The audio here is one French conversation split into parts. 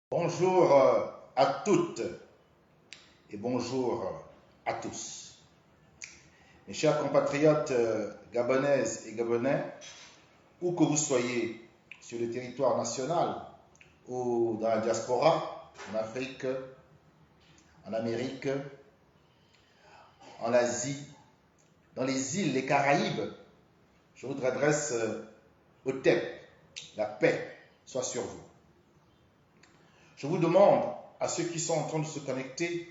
Bonjour à toutes et bonjour à tous. Mes chers compatriotes gabonaises et gabonais, où que vous soyez sur le territoire national ou dans la diaspora, en Afrique, en Amérique, en Asie, dans les îles, les Caraïbes, je vous adresse au thème, la paix soit sur vous. Je vous demande à ceux qui sont en train de se connecter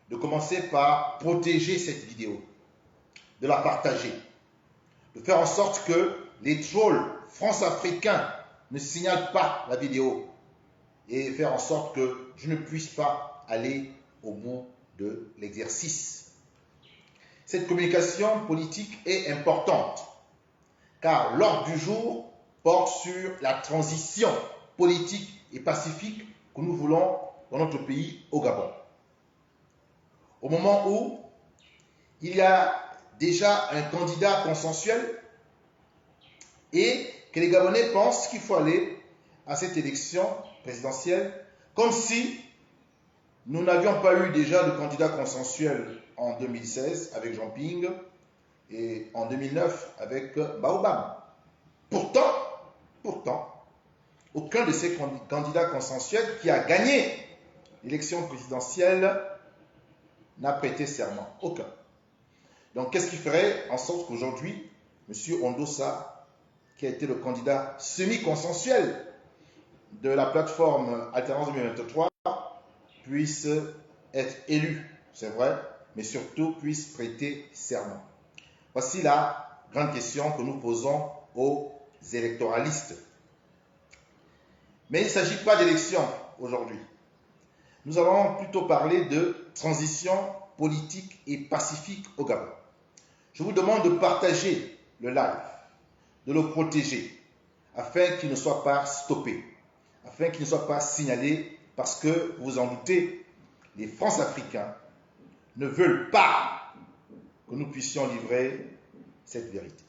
de commencer par protéger cette vidéo, de la partager, de faire en sorte que les trolls france-africains ne signalent pas la vidéo et faire en sorte que je ne puisse pas aller au bout de l'exercice. Cette communication politique est importante car l'ordre du jour porte sur la transition politique et pacifique que nous voulons dans notre pays, au Gabon. Au moment où il y a déjà un candidat consensuel et que les Gabonais pensent qu'il faut aller à cette élection présidentielle comme si nous n'avions pas eu déjà de candidat consensuel en 2016 avec Jean Ping et en 2009 avec Baobab. Pourtant, aucun de ces candidats consensuels qui a gagné l'élection présidentielle n'a prêté serment. Aucun. Donc, qu'est-ce qui ferait en sorte qu'aujourd'hui, M. Ondossa, qui a été le candidat semi-consensuel de la plateforme Alternance 2023, puisse être élu, c'est vrai, mais surtout puisse prêter serment? Voici la grande question que nous posons aux électoralistes. Mais il ne s'agit pas d'élection aujourd'hui. Nous allons plutôt parler de transition politique et pacifique au Gabon. Je vous demande de partager le live, de le protéger, afin qu'il ne soit pas stoppé, afin qu'il ne soit pas signalé, parce que, vous en doutez, les France-Africains ne veulent pas que nous puissions livrer cette vérité.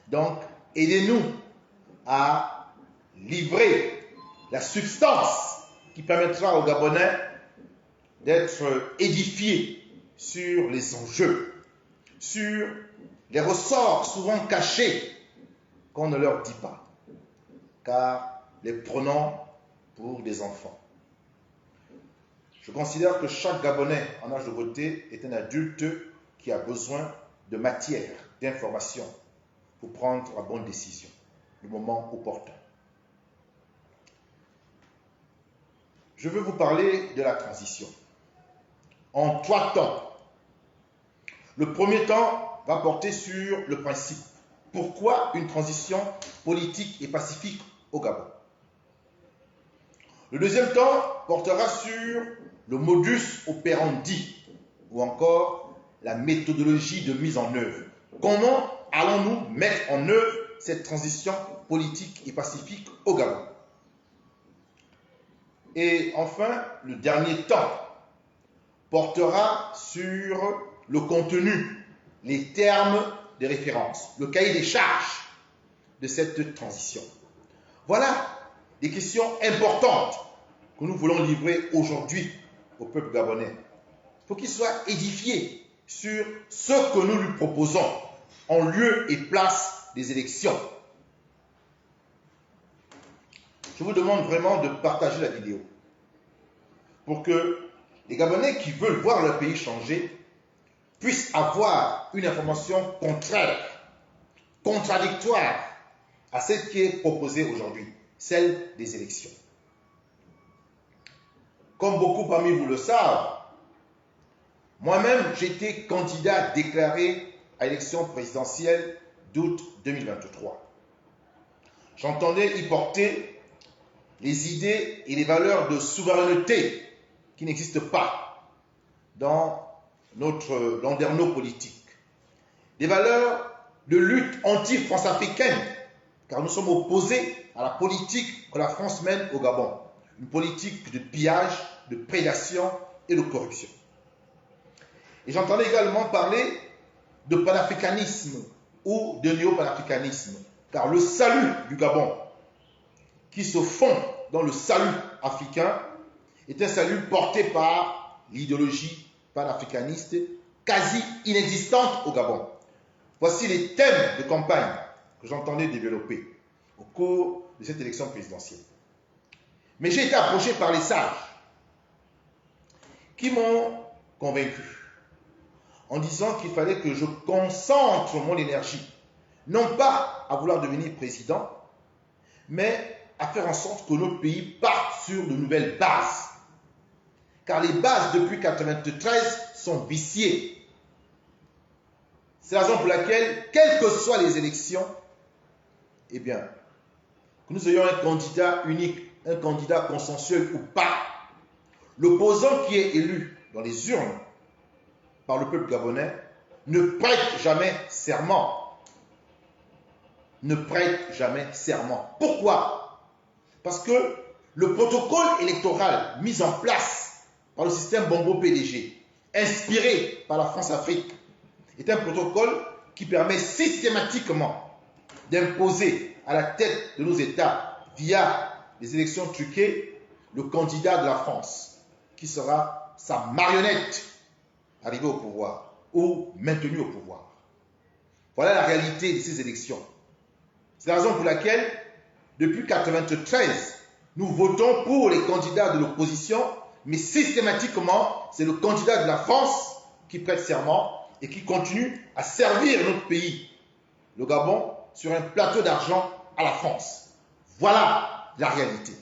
Donc, aidez-nous à livrer la substance qui permettra aux Gabonais d'être édifiés sur les enjeux, sur les ressorts souvent cachés qu'on ne leur dit pas, car les prenons pour des enfants. Je considère que chaque Gabonais en âge de voter est un adulte qui a besoin de matière, d'information pour prendre la bonne décision, le moment opportun. Je veux vous parler de la transition en 3 temps. Le premier temps va porter sur le principe. Pourquoi une transition politique et pacifique au Gabon? Le deuxième temps portera sur le modus operandi ou encore la méthodologie de mise en œuvre. Comment allons-nous mettre en œuvre cette transition politique et pacifique au Gabon? Et enfin, le dernier temps portera sur le contenu, les termes de référence, le cahier des charges de cette transition. Voilà des questions importantes que nous voulons livrer aujourd'hui au peuple gabonais pour qu'il soit édifié sur ce que nous lui proposons en lieu et place des élections. Je vous demande vraiment de partager la vidéo pour que les Gabonais qui veulent voir leur pays changer puissent avoir une information contraire, contradictoire à celle qui est proposée aujourd'hui, celle des élections. Comme beaucoup parmi vous le savent, moi-même j'étais candidat déclaré à l'élection présidentielle d'août 2023. J'entendais y porter les idées et les valeurs de souveraineté qui n'existent pas dans notre landerneau politique. Des valeurs de lutte anti-France-africaine, car nous sommes opposés à la politique que la France mène au Gabon. Une politique de pillage, de prédation et de corruption. Et j'entendais également parler de panafricanisme ou de néo-panafricanisme, car le salut du Gabon, qui se fond dont le salut africain est un salut porté par l'idéologie panafricaniste quasi inexistante au Gabon. Voici les thèmes de campagne que j'entendais développer au cours de cette élection présidentielle. Mais j'ai été approché par les sages qui m'ont convaincu en disant qu'il fallait que je concentre mon énergie, non pas à vouloir devenir président, mais à faire en sorte que notre pays parte sur de nouvelles bases. Car les bases depuis 1993 sont viciées. C'est la raison pour laquelle, quelles que soient les élections, eh bien, que nous ayons un candidat unique, un candidat consensuel ou pas, l'opposant qui est élu dans les urnes par le peuple gabonais ne prête jamais serment. Ne prête jamais serment. Pourquoi? Parce que le protocole électoral mis en place par le système Bongo-PDG, inspiré par la France-Afrique, est un protocole qui permet systématiquement d'imposer à la tête de nos États, via les élections truquées, le candidat de la France, qui sera sa marionnette arrivé au pouvoir ou maintenu au pouvoir. Voilà la réalité de ces élections. C'est la raison pour laquelle, depuis 1993, nous votons pour les candidats de l'opposition, mais systématiquement, c'est le candidat de la France qui prête serment et qui continue à servir notre pays, le Gabon, sur un plateau d'argent à la France. Voilà la réalité.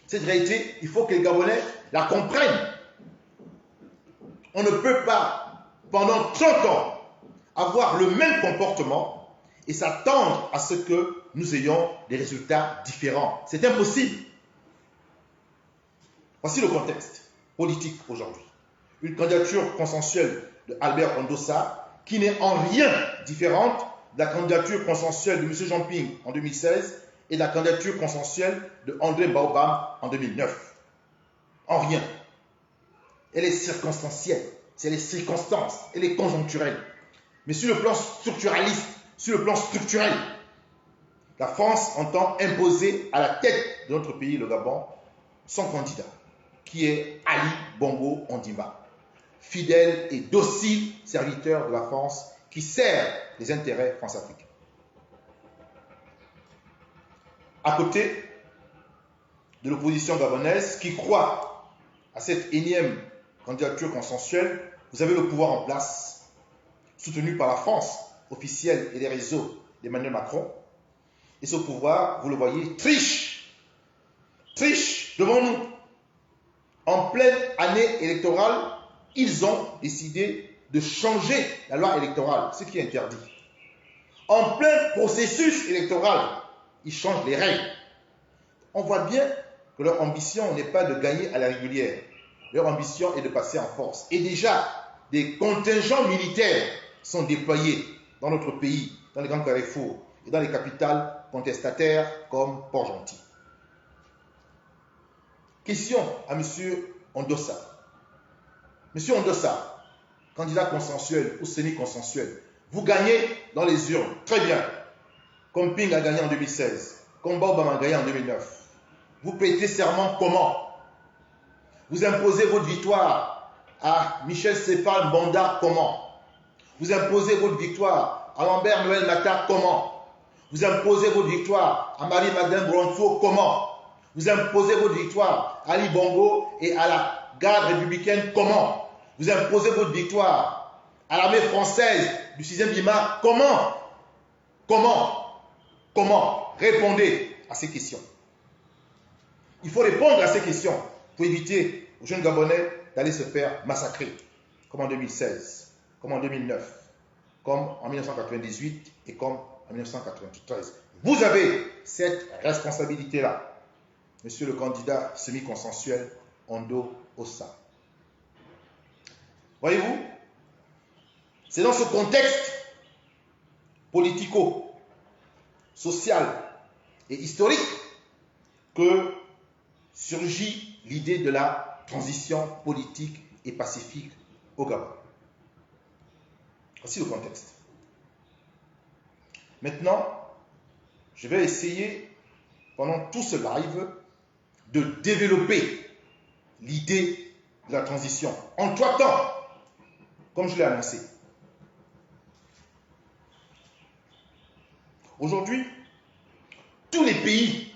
Cette réalité, il faut que les Gabonais la comprennent. On ne peut pas, pendant 30 ans, avoir le même comportement et s'attendre à ce que nous ayons des résultats différents. C'est impossible. Voici le contexte politique aujourd'hui. Une candidature consensuelle de Albert Ondossa qui n'est en rien différente de la candidature consensuelle de M. Jean-Ping en 2016 et de la candidature consensuelle de André Baobam en 2009. En rien. Elle est circonstancielle, c'est les circonstances, elle est conjoncturelle. Mais sur le plan structuraliste, sur le plan structurel, la France entend imposer à la tête de notre pays, le Gabon, son candidat, qui est Ali Bongo Ondimba, fidèle et docile serviteur de la France qui sert les intérêts france-africains. À côté de l'opposition gabonaise qui croit à cette énième candidature consensuelle, vous avez le pouvoir en place, soutenu par la France officielle et les réseaux d'Emmanuel Macron. Et ce pouvoir, vous le voyez, triche devant nous. En pleine année électorale, ils ont décidé de changer la loi électorale, ce qui est interdit. En plein processus électoral, ils changent les règles. On voit bien que leur ambition n'est pas de gagner à la régulière. Leur ambition est de passer en force. Et déjà, des contingents militaires sont déployés dans notre pays, dans les grands carrefours et dans les capitales contestataires comme Port-Gentil. Question à M. Ondossa. Monsieur Ondossa, candidat consensuel ou semi-consensuel, vous gagnez dans les urnes, très bien, comme Ping a gagné en 2016, comme Baobam a gagné en 2009. Vous prêtez serment comment? Vous imposez votre victoire à Michel Sépal Mbonda comment? Vous imposez votre victoire à Lambert Noël Mata comment? Vous imposez votre victoire à Marie-Madeleine Bronfo comment? Vous imposez votre victoire à Ali Bongo et à la garde républicaine comment? Vous imposez votre victoire à l'armée française du 6e Bima comment? Comment? Répondez à ces questions. Il faut répondre à ces questions pour éviter aux jeunes Gabonais d'aller se faire massacrer, comme en 2016, comme en 2009, comme en 1998 et comme en 1993. Vous avez cette responsabilité-là, monsieur le candidat semi-consensuel Ondo Ossa. Voyez-vous, c'est dans ce contexte politico, social et historique que surgit l'idée de la transition politique et pacifique au Gabon. Voici le contexte. Maintenant, je vais essayer pendant tout ce live, de développer l'idée de la transition en 3 temps, comme je l'ai annoncé. Aujourd'hui, tous les pays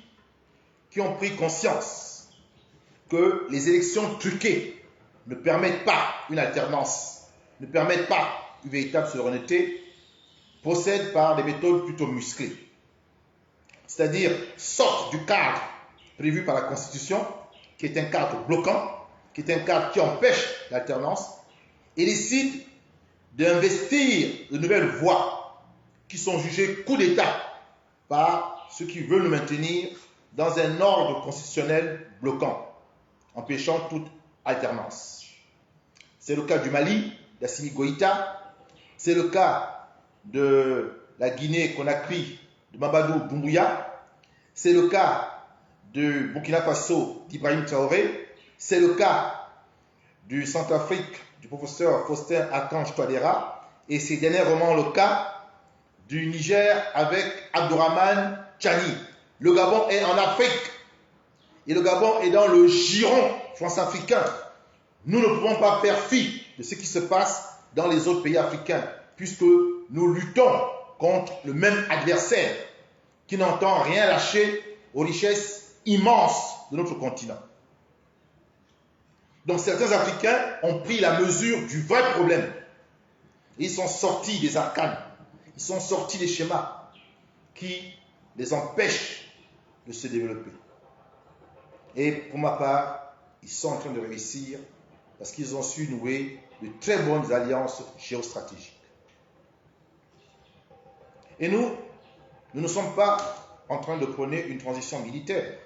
qui ont pris conscience que les élections truquées ne permettent pas une alternance, ne permettent pas une véritable souveraineté, procèdent par des méthodes plutôt musclées. C'est-à-dire sortent du cadre prévu par la Constitution, qui est un cadre bloquant, qui est un cadre qui empêche l'alternance, et décident d'investir de nouvelles voies qui sont jugées coup d'État par ceux qui veulent nous maintenir dans un ordre constitutionnel bloquant, empêchant toute alternance. C'est le cas du Mali, d'Assimi Goïta, c'est le cas de la Guinée-Conakry, de Mamadou Doumbouya, c'est le cas du Burkina Faso, d'Ibrahim Traoré, c'est le cas du Centrafrique, du professeur Faustin Archange Touadéra, et c'est dernièrement le cas du Niger avec Abdourahmane Tchani. Le Gabon est en Afrique et le Gabon est dans le giron france-africain. Nous ne pouvons pas faire fi de ce qui se passe dans les autres pays africains puisque nous luttons contre le même adversaire qui n'entend rien lâcher aux richesses immenses de notre continent. Donc certains Africains ont pris la mesure du vrai problème. Ils sont sortis des arcanes, ils sont sortis des schémas qui les empêchent de se développer. Et pour ma part, ils sont en train de réussir parce qu'ils ont su nouer de très bonnes alliances géostratégiques. Et nous ne sommes pas en train de prôner une transition militaire.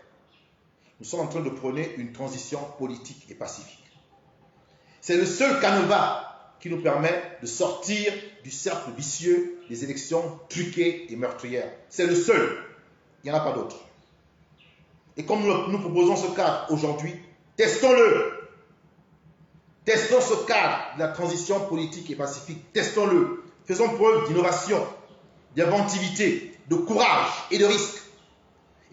Nous sommes en train de prôner une transition politique et pacifique. C'est le seul canevas qui nous permet de sortir du cercle vicieux des élections truquées et meurtrières. C'est le seul. Il n'y en a pas d'autre. Et comme nous proposons ce cadre aujourd'hui, testons-le. Testons ce cadre de la transition politique et pacifique. Testons-le. Faisons preuve d'innovation, d'inventivité, de courage et de risque.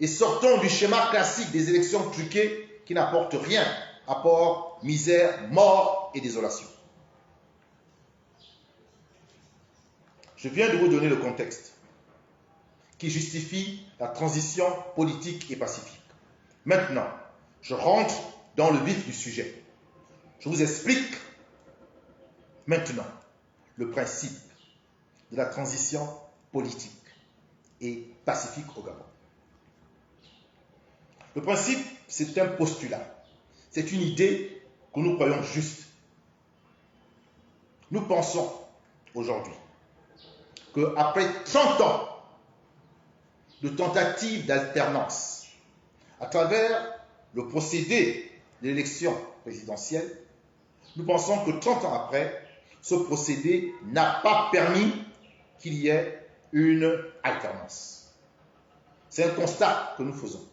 Et sortons du schéma classique des élections truquées qui n'apportent rien, à part misère, mort et désolation. Je viens de vous donner le contexte qui justifie la transition politique et pacifique. Maintenant, je rentre dans le vif du sujet. Je vous explique maintenant le principe de la transition politique et pacifique au Gabon. Le principe, c'est un postulat. C'est une idée que nous croyons juste. Nous pensons aujourd'hui qu'après 30 ans de tentatives d'alternance, à travers le procédé de l'élection présidentielle, nous pensons que 30 ans après, ce procédé n'a pas permis qu'il y ait une alternance. C'est un constat que nous faisons,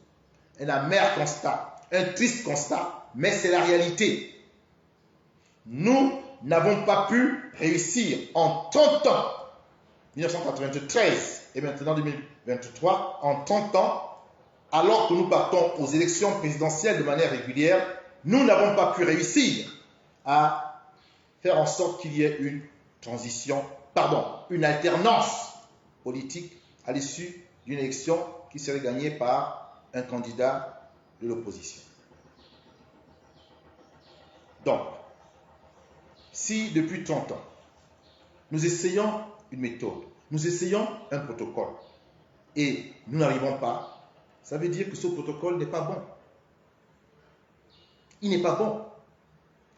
un amer constat, un triste constat, mais c'est la réalité. Nous n'avons pas pu réussir en 30 ans, 1993 et maintenant 2023, en 30 ans, alors que nous partons aux élections présidentielles de manière régulière, nous n'avons pas pu réussir à faire en sorte qu'il y ait une alternance politique à l'issue d'une élection qui serait gagnée par un candidat de l'opposition. Donc, si depuis 30 ans, nous essayons une méthode, nous essayons un protocole, et nous n'arrivons pas, ça veut dire que ce protocole n'est pas bon. Il n'est pas bon.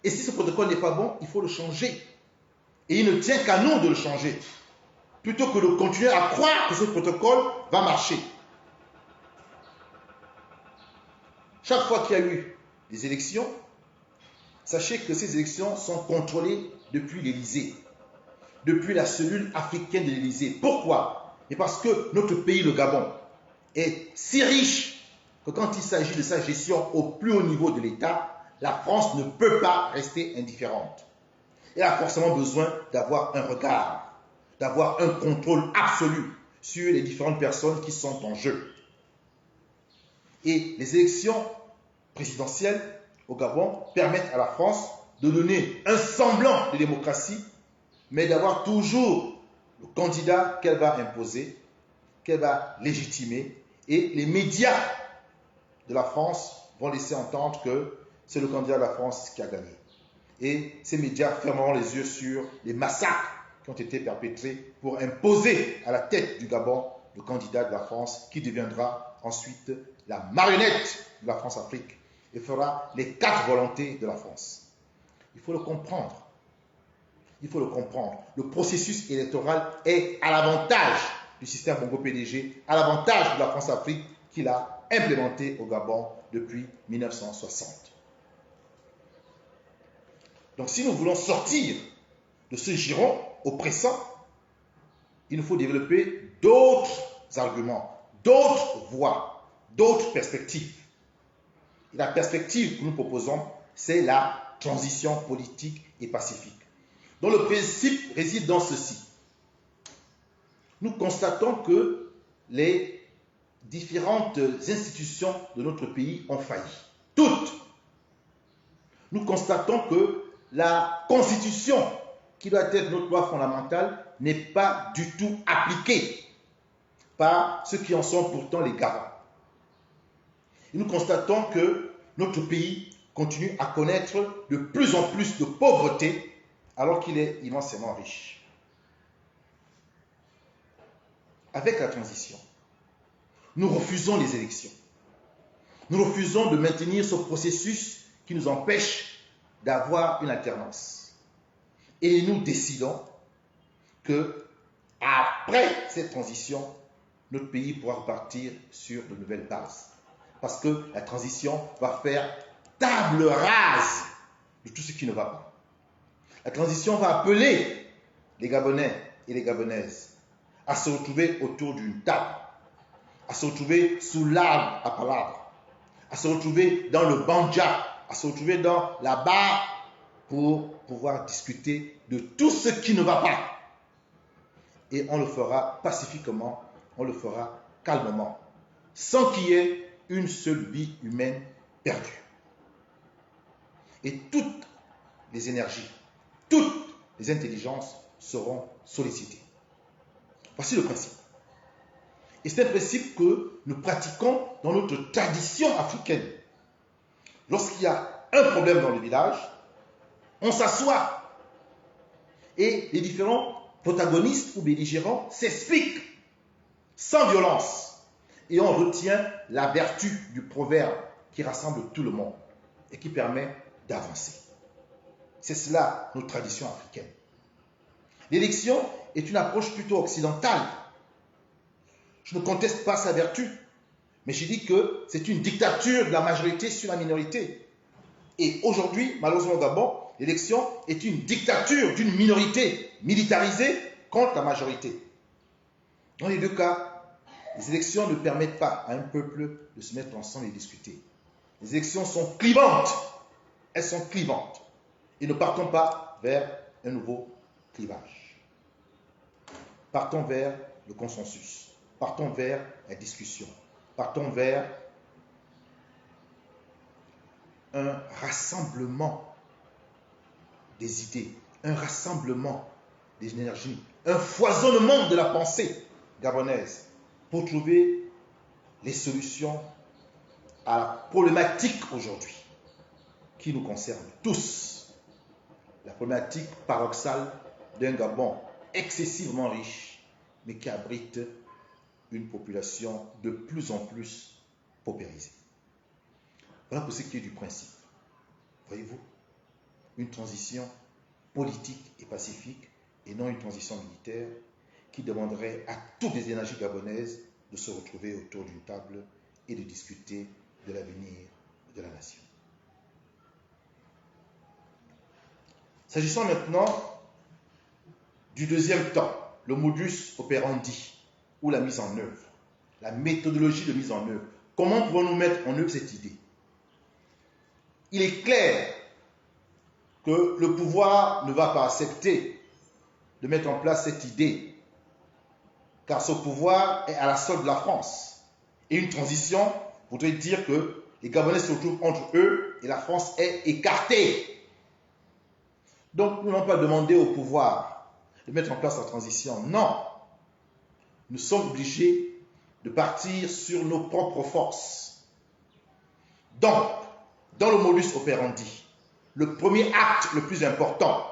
Et si ce protocole n'est pas bon, il faut le changer. Et il ne tient qu'à nous de le changer, plutôt que de continuer à croire que ce protocole va marcher. Chaque fois qu'il y a eu des élections, sachez que ces élections sont contrôlées depuis l'Élysée, depuis la cellule africaine de l'Élysée. Pourquoi? Et parce que notre pays, le Gabon, est si riche que quand il s'agit de sa gestion au plus haut niveau de l'État, la France ne peut pas rester indifférente. Elle a forcément besoin d'avoir un regard, d'avoir un contrôle absolu sur les différentes personnes qui sont en jeu. Et les élections présidentielles au Gabon permettent à la France de donner un semblant de démocratie, mais d'avoir toujours le candidat qu'elle va imposer, qu'elle va légitimer. Et les médias de la France vont laisser entendre que c'est le candidat de la France qui a gagné. Et ces médias fermeront les yeux sur les massacres qui ont été perpétrés pour imposer à la tête du Gabon le candidat de la France qui deviendra ensuite la marionnette de la France-Afrique et fera les 4 volontés de la France. Il faut le comprendre. Il faut le comprendre. Le processus électoral est à l'avantage du système Bongo-PDG, à l'avantage de la France-Afrique qu'il a implémenté au Gabon depuis 1960. Donc si nous voulons sortir de ce giron oppressant, il nous faut développer d'autres arguments, d'autres voies, d'autres perspectives. Et la perspective que nous proposons, c'est la transition politique et pacifique, dont le principe réside dans ceci. Nous constatons que les différentes institutions de notre pays ont failli. Toutes. Nous constatons que la Constitution, qui doit être notre loi fondamentale, n'est pas du tout appliquée par ceux qui en sont pourtant les garants. Et nous constatons que notre pays continue à connaître de plus en plus de pauvreté alors qu'il est immensément riche. Avec la transition, nous refusons les élections. Nous refusons de maintenir ce processus qui nous empêche d'avoir une alternance. Et nous décidons que après cette transition, notre pays pourra repartir sur de nouvelles bases. Parce que la transition va faire table rase de tout ce qui ne va pas. La transition va appeler les Gabonais et les Gabonaises à se retrouver autour d'une table, à se retrouver sous l'arbre à palabres, à se retrouver dans le banja, à se retrouver dans la barre pour pouvoir discuter de tout ce qui ne va pas. Et on le fera pacifiquement, on le fera calmement, sans qu'il y ait une seule vie humaine perdue. Et toutes les énergies, toutes les intelligences seront sollicitées. Voici le principe. Et c'est un principe que nous pratiquons dans notre tradition africaine. Lorsqu'il y a un problème dans le village, on s'assoit et les différents protagonistes ou belligérants s'expliquent sans violence. Et on retient la vertu du proverbe qui rassemble tout le monde et qui permet d'avancer. C'est cela notre tradition africaine. L'élection est une approche plutôt occidentale. Je ne conteste pas sa vertu, mais je dis que c'est une dictature de la majorité sur la minorité. Et aujourd'hui, malheureusement au Gabon, l'élection est une dictature d'une minorité militarisée contre la majorité. Dans les deux cas, les élections ne permettent pas à un peuple de se mettre ensemble et discuter. Les élections sont clivantes. Elles sont clivantes. Et ne partons pas vers un nouveau clivage. Partons vers le consensus. Partons vers la discussion. Partons vers un rassemblement des idées, un rassemblement des énergies, un foisonnement de la pensée gabonaise pour trouver les solutions à la problématique aujourd'hui qui nous concerne tous. La problématique paradoxale d'un Gabon excessivement riche, mais qui abrite une population de plus en plus paupérisée. Voilà pour ce qui est du principe. Voyez-vous, une transition politique et pacifique et non une transition militaire qui demanderait à toutes les énergies gabonaises de se retrouver autour d'une table et de discuter de l'avenir de la nation. S'agissant maintenant du deuxième temps, le modus operandi, ou la mise en œuvre, la méthodologie de mise en œuvre. Comment pouvons-nous mettre en œuvre cette idée? Il est clair que le pouvoir ne va pas accepter de mettre en place cette idée, car ce pouvoir est à la solde de la France. Et une transition voudrait dire que les Gabonais se retrouvent entre eux et la France est écartée. Donc, nous n'avons pas demandé au pouvoir de mettre en place la transition. Non. Nous sommes obligés de partir sur nos propres forces. Donc, dans le modus operandi, le premier acte le plus important,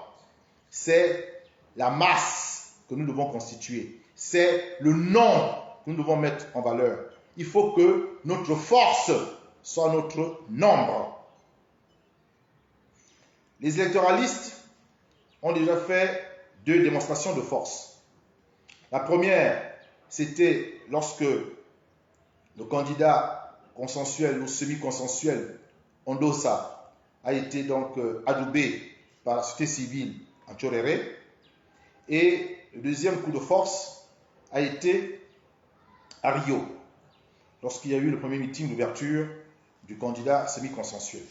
c'est la masse que nous devons constituer. C'est le nombre que nous devons mettre en valeur. Il faut que notre force soit notre nombre. Les électoralistes ont déjà fait 2 démonstrations de force. La première, c'était lorsque le candidat consensuel ou semi-consensuel, Ondosa, a été donc adoubé par la société civile en Tchoréré. Et le deuxième coup de force a été à Rio, lorsqu'il y a eu le premier meeting d'ouverture du candidat semi-consensuel.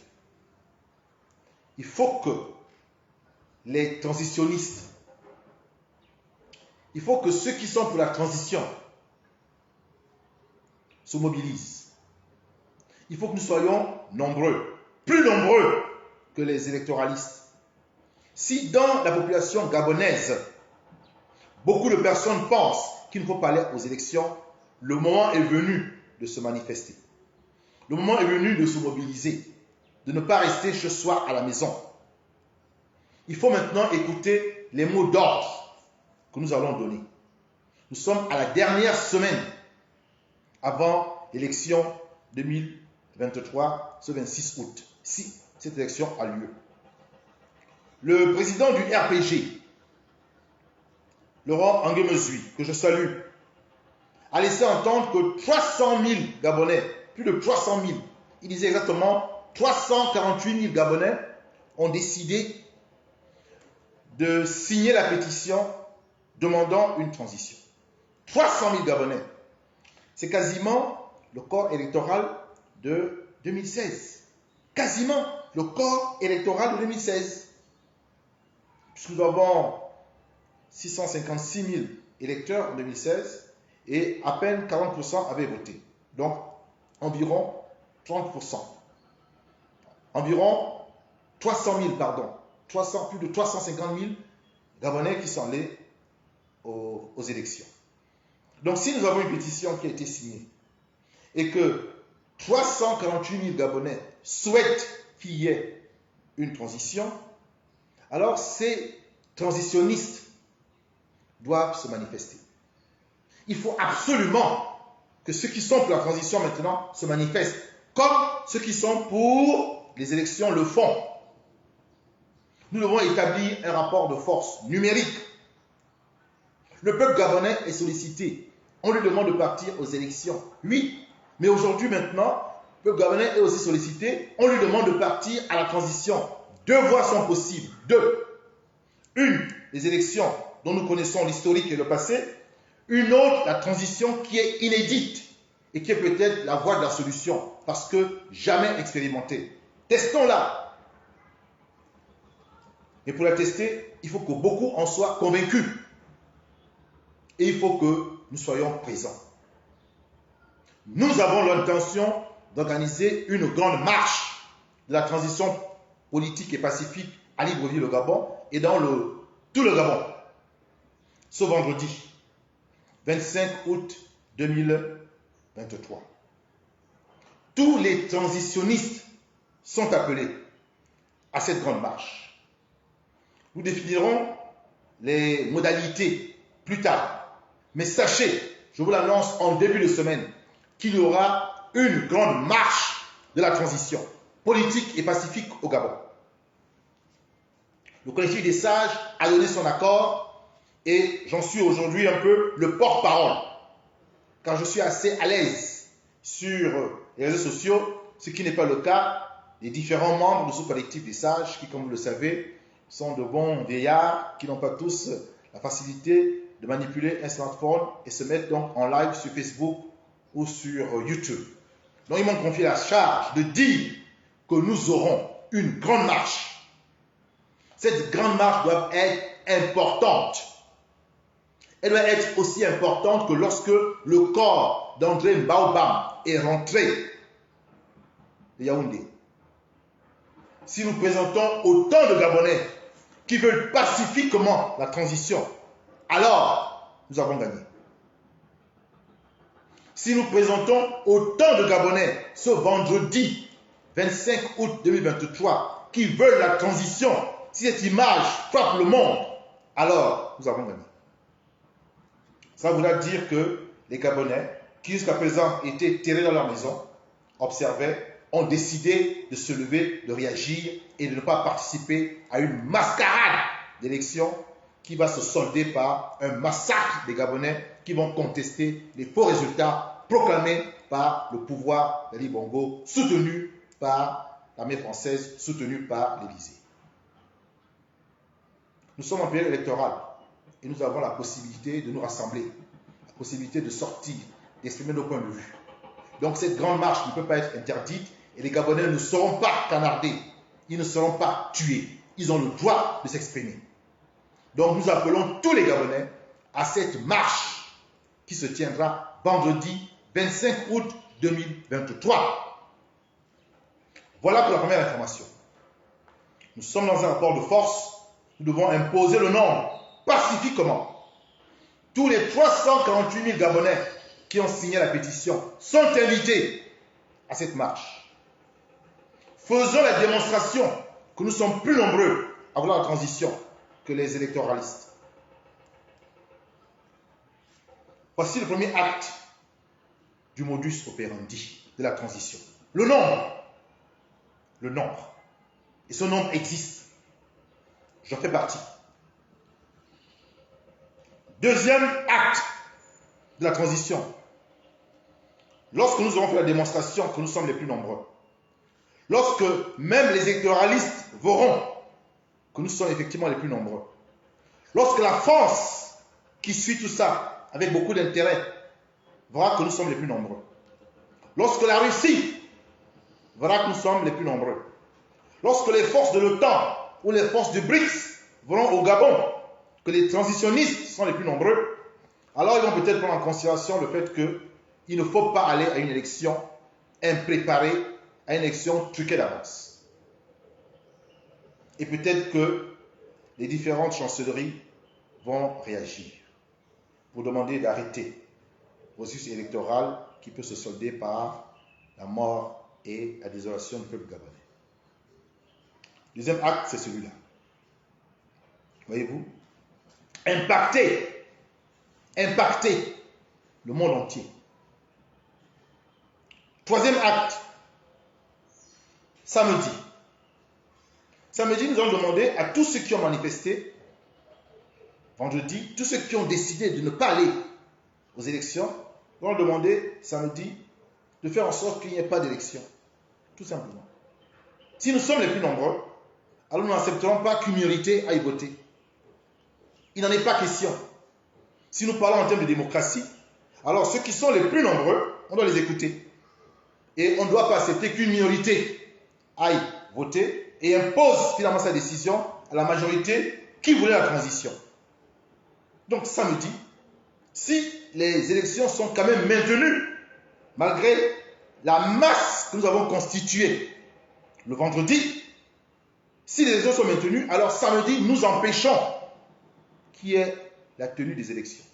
Il faut que les transitionnistes, il faut que ceux qui sont pour la transition se mobilisent. Il faut que nous soyons nombreux, plus nombreux que les électoralistes. Si dans la population gabonaise, beaucoup de personnes pensent qu'il ne faut pas aller aux élections, le moment est venu de se manifester. Le moment est venu de se mobiliser, de ne pas rester chez soi à la maison. Il faut maintenant écouter les mots d'ordre que nous allons donner. Nous sommes à la dernière semaine avant l'élection 2023, ce 26 août, si cette élection a lieu. Le président du RPG, Laurent Anguemezui, que je salue, a laissé entendre que 300 000 Gabonais, plus de 300 000, il disait exactement 348 000 Gabonais ont décidé de signer la pétition demandant une transition. 300 000 Gabonais. C'est quasiment le corps électoral de 2016. Quasiment le corps électoral de 2016. Puisque nous avons 656 000 électeurs en 2016 et à peine 40% avaient voté. Donc, environ 30%. Environ 300 000, pardon. Plus de 350 000 Gabonais qui sont allés aux élections. Donc, si nous avons une pétition qui a été signée et que 348 000 Gabonais souhaitent qu'il y ait une transition, alors ces transitionnistes doivent se manifester. Il faut absolument que ceux qui sont pour la transition maintenant se manifestent, comme ceux qui sont pour les élections le font. Nous devons établir un rapport de force numérique. Le peuple gabonais est sollicité. On lui demande de partir aux élections. Oui, mais aujourd'hui maintenant, le peuple gabonais est aussi sollicité. On lui demande de partir à la transition. 2 voies sont possibles. 2. Une, les élections dont nous connaissons l'historique et le passé. Une autre, la transition qui est inédite et qui est peut-être la voie de la solution parce que jamais expérimentée. Testons-la. Mais pour la tester, il faut que beaucoup en soient convaincus. Et il faut que nous soyons présents. Nous avons l'intention d'organiser une grande marche de la transition politique et pacifique à Libreville, le Gabon, et dans tout le Gabon, ce vendredi, 25 août 2023. Tous les transitionnistes sont appelés à cette grande marche. Nous définirons les modalités plus tard. Mais sachez, je vous l'annonce en début de semaine, qu'il y aura une grande marche de la transition politique et pacifique au Gabon. Le collectif des sages a donné son accord et j'en suis aujourd'hui un peu le porte-parole, car je suis assez à l'aise sur les réseaux sociaux, ce qui n'est pas le cas des différents membres de ce collectif des sages qui, comme vous le savez, sont de bons vieillards qui n'ont pas tous la facilité de manipuler un smartphone et se mettre donc en live sur Facebook ou sur YouTube. Donc ils m'ont confié la charge de dire que nous aurons une grande marche. Cette grande marche doit être importante. Elle doit être aussi importante que lorsque le corps d'André Baobam est rentré de Yaoundé, si nous présentons autant de Gabonais qui veulent pacifiquement la transition, alors nous avons gagné. Si nous présentons autant de Gabonais ce vendredi 25 août 2023 qui veulent la transition, si cette image frappe le monde, alors nous avons gagné. Ça voudra dire que les Gabonais, qui jusqu'à présent étaient terrés dans leur maison, observaient, ont décidé de se lever, de réagir et de ne pas participer à une mascarade d'élections qui va se solder par un massacre des Gabonais qui vont contester les faux résultats proclamés par le pouvoir d'Ali Bongo, soutenu par l'armée française, soutenu par l'Élysée. Nous sommes en période électorale et nous avons la possibilité de nous rassembler, la possibilité de sortir, d'exprimer nos points de vue. Donc cette grande marche ne peut pas être interdite et les Gabonais ne seront pas canardés, ils ne seront pas tués, ils ont le droit de s'exprimer. Donc nous appelons tous les Gabonais à cette marche qui se tiendra vendredi 25 août 2023. Voilà pour la première information. Nous sommes dans un rapport de force, nous devons imposer le nombre pacifiquement. Tous les 348 000 Gabonais qui ont signé la pétition sont invités à cette marche. Faisons la démonstration que nous sommes plus nombreux à vouloir la transition que les électoralistes. Voici le premier acte du modus operandi de la transition. Le nombre. Le nombre. Et ce nombre existe. J'en fais partie. Deuxième acte de la transition. Lorsque nous aurons fait la démonstration que nous sommes les plus nombreux, lorsque même les électoralistes verront que nous sommes effectivement les plus nombreux, lorsque la France, qui suit tout ça avec beaucoup d'intérêt, verra que nous sommes les plus nombreux, lorsque la Russie verra que nous sommes les plus nombreux, lorsque les forces de l'OTAN ou les forces du BRICS verront au Gabon que les transitionnistes sont les plus nombreux, alors ils vont peut-être prendre en considération le fait qu'il ne faut pas aller à une élection impréparée, à une élection truquée d'avance. Et peut-être que les différentes chancelleries vont réagir pour demander d'arrêter le processus électoral qui peut se solder par la mort et la désolation du peuple gabonais. Deuxième acte, c'est celui-là. Voyez-vous? Impacter le monde entier. Troisième acte, samedi. Samedi, nous allons demander à tous ceux qui ont manifesté, vendredi, tous ceux qui ont décidé de ne pas aller aux élections, nous allons demander samedi de faire en sorte qu'il n'y ait pas d'élection. Tout simplement. Si nous sommes les plus nombreux, alors nous n'accepterons pas qu'une minorité aille voter. Il n'en est pas question. Si nous parlons en termes de démocratie, alors ceux qui sont les plus nombreux, on doit les écouter. Et on ne doit pas accepter qu'une minorité aille voter et impose finalement sa décision à la majorité qui voulait la transition. Donc samedi, si les élections sont quand même maintenues, malgré la masse que nous avons constituée le vendredi, si les élections sont maintenues, alors samedi, nous empêchons qu'il y ait la tenue des élections.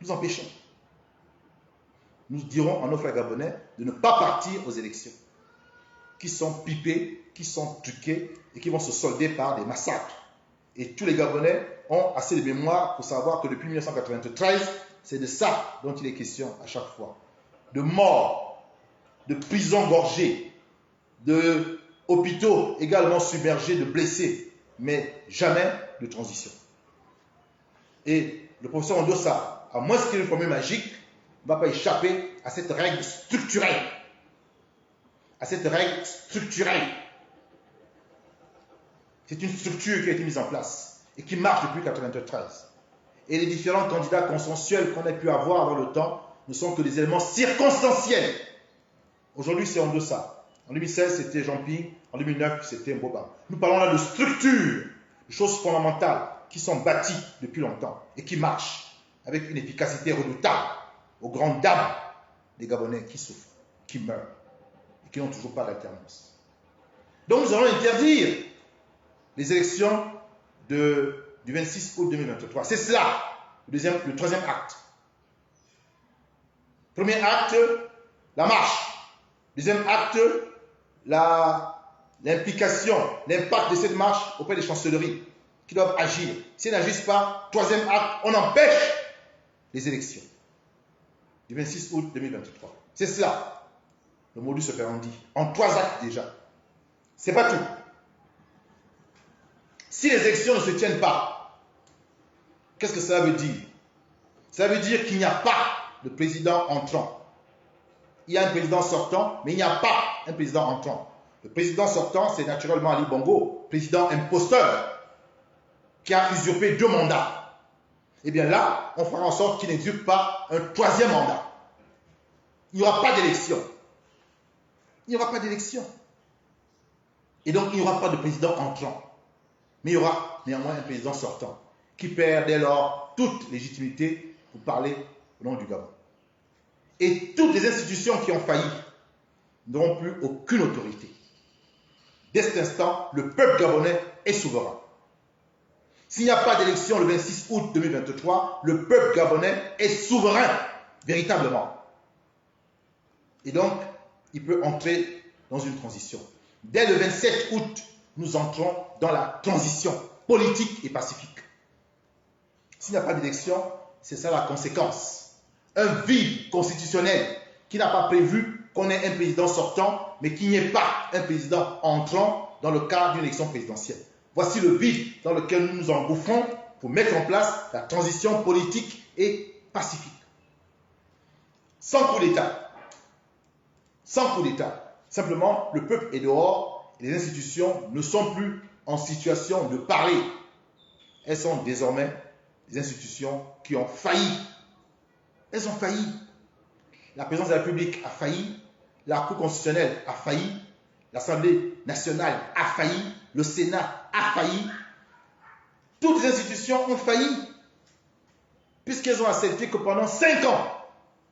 Nous empêchons. Nous dirons en nos frères gabonais de ne pas partir aux élections qui sont pipées, qui sont truquées et qui vont se solder par des massacres. Et tous les Gabonais ont assez de mémoire pour savoir que depuis 1993, c'est de ça dont il est question à chaque fois. De morts, de prisons gorgées, de hôpitaux également submergés de blessés, mais jamais de transition. Et le professeur Ondossa, à moins qu'il ait une formule magique, ne va pas échapper à cette règle structurelle. À cette règle structurelle. C'est une structure qui a été mise en place et qui marche depuis 1993. Et les différents candidats consensuels qu'on a pu avoir dans le temps ne sont que des éléments circonstanciels. Aujourd'hui, c'est Ondossa. En 2016, c'était Jean-Ping. En 2009, c'était Mboba. Nous parlons là de structures, de choses fondamentales qui sont bâties depuis longtemps et qui marchent avec une efficacité redoutable aux grandes dames des Gabonais qui souffrent. qui meurent et qui n'ont toujours pas d'alternance. Donc nous allons interdire les élections du 26 août 2023. C'est cela, le troisième acte. Premier acte, la marche. Deuxième acte, l'implication, l'impact de cette marche auprès des chancelleries qui doivent agir. S'ils n'agissent pas, troisième acte, on empêche les élections du 26 août 2023. C'est cela, le modus operandi, en trois actes déjà. C'est pas tout. Si les élections ne se tiennent pas, qu'est-ce que cela veut dire? Ça veut dire qu'il n'y a pas de président entrant. Il y a un président sortant, mais il n'y a pas un président entrant. Le président sortant, c'est naturellement Ali Bongo, président imposteur, qui a usurpé 2 mandats. Eh bien là, on fera en sorte qu'il n'usurpe pas un 3e mandat. Il n'y aura pas d'élection. Il n'y aura pas d'élection. Et donc, il n'y aura pas de président entrant. Mais il y aura néanmoins un président sortant qui perd dès lors toute légitimité pour parler au nom du Gabon. Et toutes les institutions qui ont failli n'auront plus aucune autorité. Dès cet instant, le peuple gabonais est souverain. S'il n'y a pas d'élection le 26 août 2023, le peuple gabonais est souverain, véritablement. Et donc, il peut entrer dans une transition. Dès le 27 août, nous entrons dans la transition politique et pacifique. S'il n'y a pas d'élection, c'est ça la conséquence. Un vide constitutionnel qui n'a pas prévu qu'on ait un président sortant, mais qu'il n'y ait pas un président entrant dans le cadre d'une élection présidentielle. Voici le vide dans lequel nous nous engouffrons pour mettre en place la transition politique et pacifique. Sans coup d'État. Sans coup d'État. Simplement, le peuple est dehors et les institutions ne sont plus en situation de parler. Elles sont désormais des institutions qui ont failli. Elles ont failli. La présidence de la République a failli, la Cour constitutionnelle a failli, l'Assemblée nationale a failli, le Sénat a failli. Toutes les institutions ont failli, puisqu'elles ont accepté que pendant 5 ans,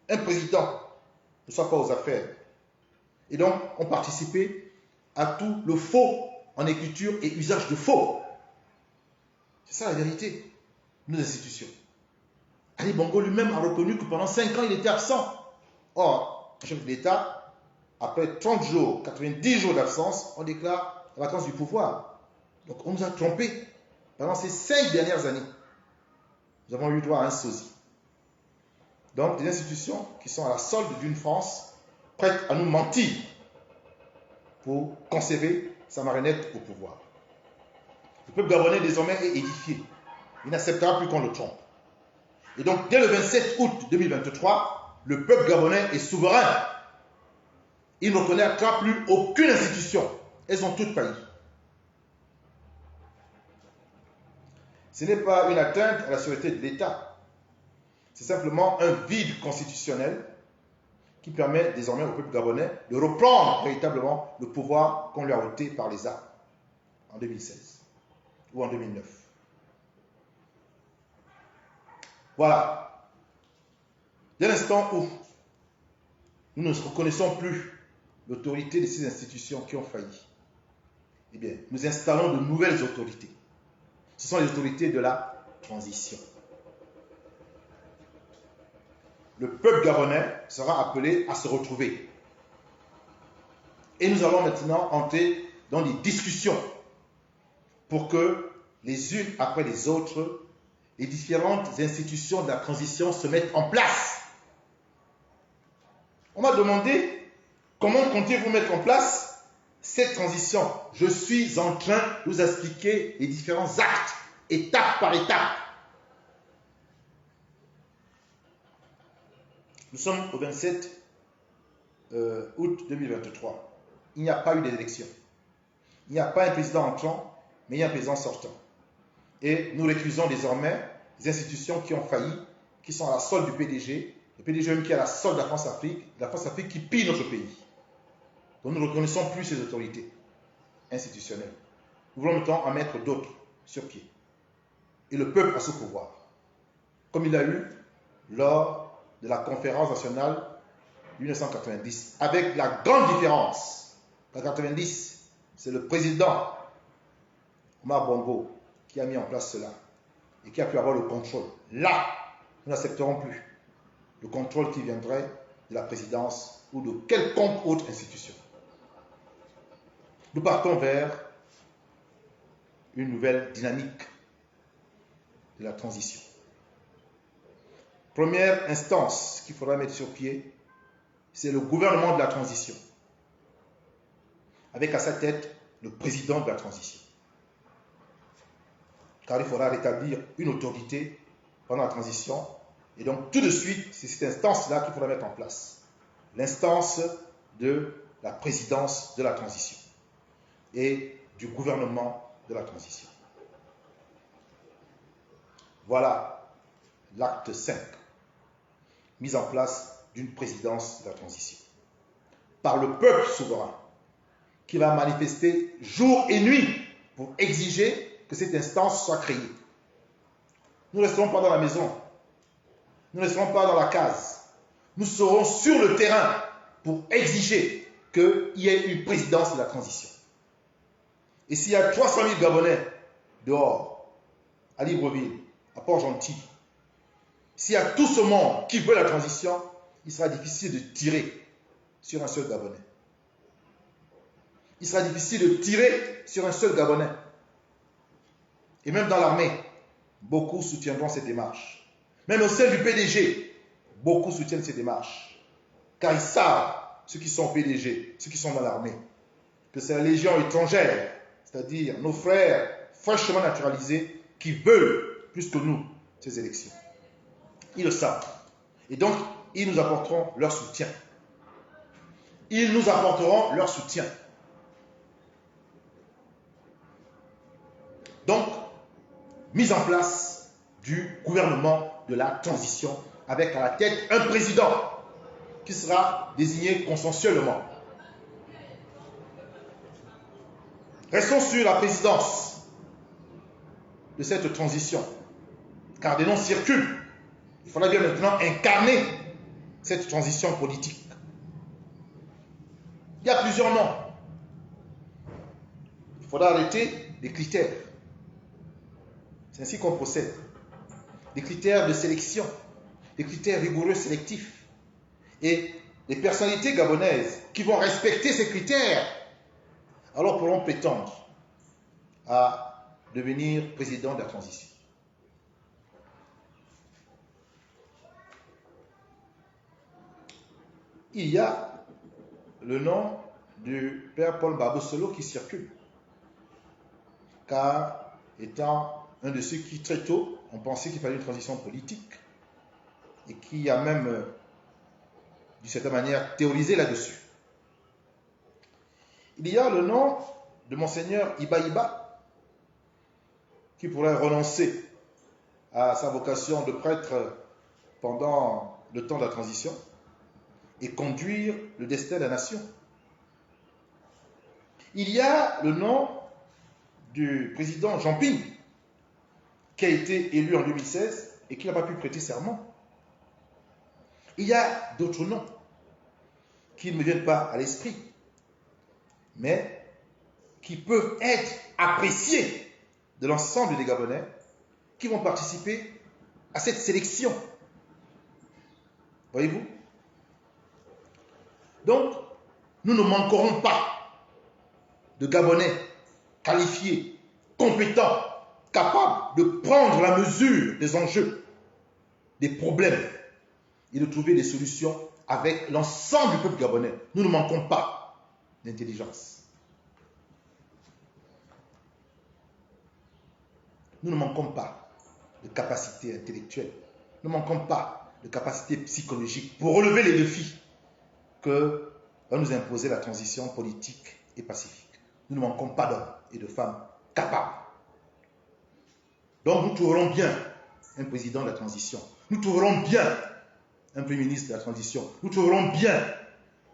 un président ne soit pas aux affaires. Et donc, ont participé à tout le faux en écriture et usage de faux. C'est ça la vérité de nos institutions. Ali Bongo lui-même a reconnu que pendant 5 ans, il était absent. Or, le chef de l'État, après 30 jours, 90 jours d'absence, on déclare la vacance du pouvoir. Donc, on nous a trompés. Pendant ces 5 dernières années, nous avons eu droit à un sosie. Donc, des institutions qui sont à la solde d'une France prête à nous mentir pour conserver sa marionnette au pouvoir. Le peuple gabonais désormais est édifié. Il n'acceptera plus qu'on le trompe. Et donc, dès le 27 août 2023, le peuple gabonais est souverain. Il ne reconnaîtra plus aucune institution. Elles ont toutes failli. Ce n'est pas une atteinte à la sûreté de l'État. C'est simplement un vide constitutionnel qui permet désormais au peuple gabonais de reprendre véritablement le pouvoir qu'on lui a ôté par les armes en 2016 ou en 2009. Voilà. Dès l'instant où nous ne reconnaissons plus l'autorité de ces institutions qui ont failli, eh bien, nous installons de nouvelles autorités. Ce sont les autorités de la transition. Le peuple gabonais sera appelé à se retrouver. Et nous allons maintenant entrer dans des discussions pour que les unes après les autres, les différentes institutions de la transition se mettent en place. On m'a demandé comment comptez-vous mettre en place cette transition. Je suis en train de vous expliquer les différents actes, étape par étape. Nous sommes au 27 août 2023. Il n'y a pas eu d'élection. Il n'y a pas un président entrant, mais il y a un président sortant. Et nous récusons désormais les institutions qui ont failli, qui sont à la solde du PDG, le PDG même qui est à la solde de la France-Afrique qui pille notre pays. Donc nous ne reconnaissons plus ces autorités institutionnelles. Nous voulons maintenant en mettre d'autres sur pied. Et le peuple a ce pouvoir. Comme il a eu lors de la conférence nationale de 1990, avec la grande différence. En 1990, c'est le président Omar Bongo qui a mis en place cela et qui a pu avoir le contrôle. Là, nous n'accepterons plus le contrôle qui viendrait de la présidence ou de quelconque autre institution. Nous partons vers une nouvelle dynamique de la transition. Première instance qu'il faudra mettre sur pied, c'est le gouvernement de la transition, avec à sa tête le président de la transition. Car il faudra rétablir une autorité pendant la transition, et donc tout de suite, c'est cette instance-là qu'il faudra mettre en place. L'instance de la présidence de la transition et du gouvernement de la transition. Voilà l'acte 5, mise en place d'une présidence de la transition par le peuple souverain qui va manifester jour et nuit pour exiger que cette instance soit créée. Nous ne resterons pas dans la maison, nous ne resterons pas dans la case, nous serons sur le terrain pour exiger qu'il y ait une présidence de la transition. Et s'il y a 300 000 Gabonais dehors, à Libreville, à Port-Gentil, s'il y a tout ce monde qui veut la transition, il sera difficile de tirer sur un seul Gabonais. Il sera difficile de tirer sur un seul Gabonais. Et même dans l'armée, beaucoup soutiendront cette démarche. Même au sein du PDG, beaucoup soutiennent cette démarche. Car ils savent, ceux qui sont au PDG, ceux qui sont dans l'armée, que c'est la légion étrangère, c'est-à-dire nos frères fraîchement naturalisés, qui veulent, plus que nous, ces élections. Ils le savent. Et donc, ils nous apporteront leur soutien. Ils nous apporteront leur soutien. Donc, mise en place du gouvernement de la transition avec à la tête un président qui sera désigné consensuellement. Restons sur la présidence de cette transition, car des noms circulent. Il faudra bien maintenant incarner cette transition politique. Il y a plusieurs noms. Il faudra arrêter des critères. C'est ainsi qu'on procède. Des critères de sélection, des critères rigoureux sélectifs. Et les personnalités gabonaises qui vont respecter ces critères, alors pourront prétendre à devenir président de la transition. Il y a le nom du père Paul Barbosolo qui circule, car étant un de ceux qui très tôt ont pensé qu'il fallait une transition politique et qui a même, d'une certaine manière, théorisé là-dessus. Il y a le nom de Monseigneur Iba Iba, qui pourrait renoncer à sa vocation de prêtre pendant le temps de la transition et conduire le destin de la nation. Il y a le nom du président Jean Ping, qui a été élu en 2016 et qui n'a pas pu prêter serment. Il y a d'autres noms qui ne me viennent pas à l'esprit, mais qui peuvent être appréciés de l'ensemble des Gabonais qui vont participer à cette sélection. Voyez-vous? Donc, nous ne manquerons pas de Gabonais qualifiés, compétents, capables de prendre la mesure des enjeux, des problèmes et de trouver des solutions avec l'ensemble du peuple gabonais. Nous ne manquons pas d'intelligence. Nous ne manquons pas de capacité intellectuelle. Nous ne manquons pas de capacité psychologique pour relever les défis que va nous imposer la transition politique et pacifique. Nous ne manquons pas d'hommes et de femmes capables. Donc nous trouverons bien un président de la transition. Nous trouverons bien un premier ministre de la transition. Nous trouverons bien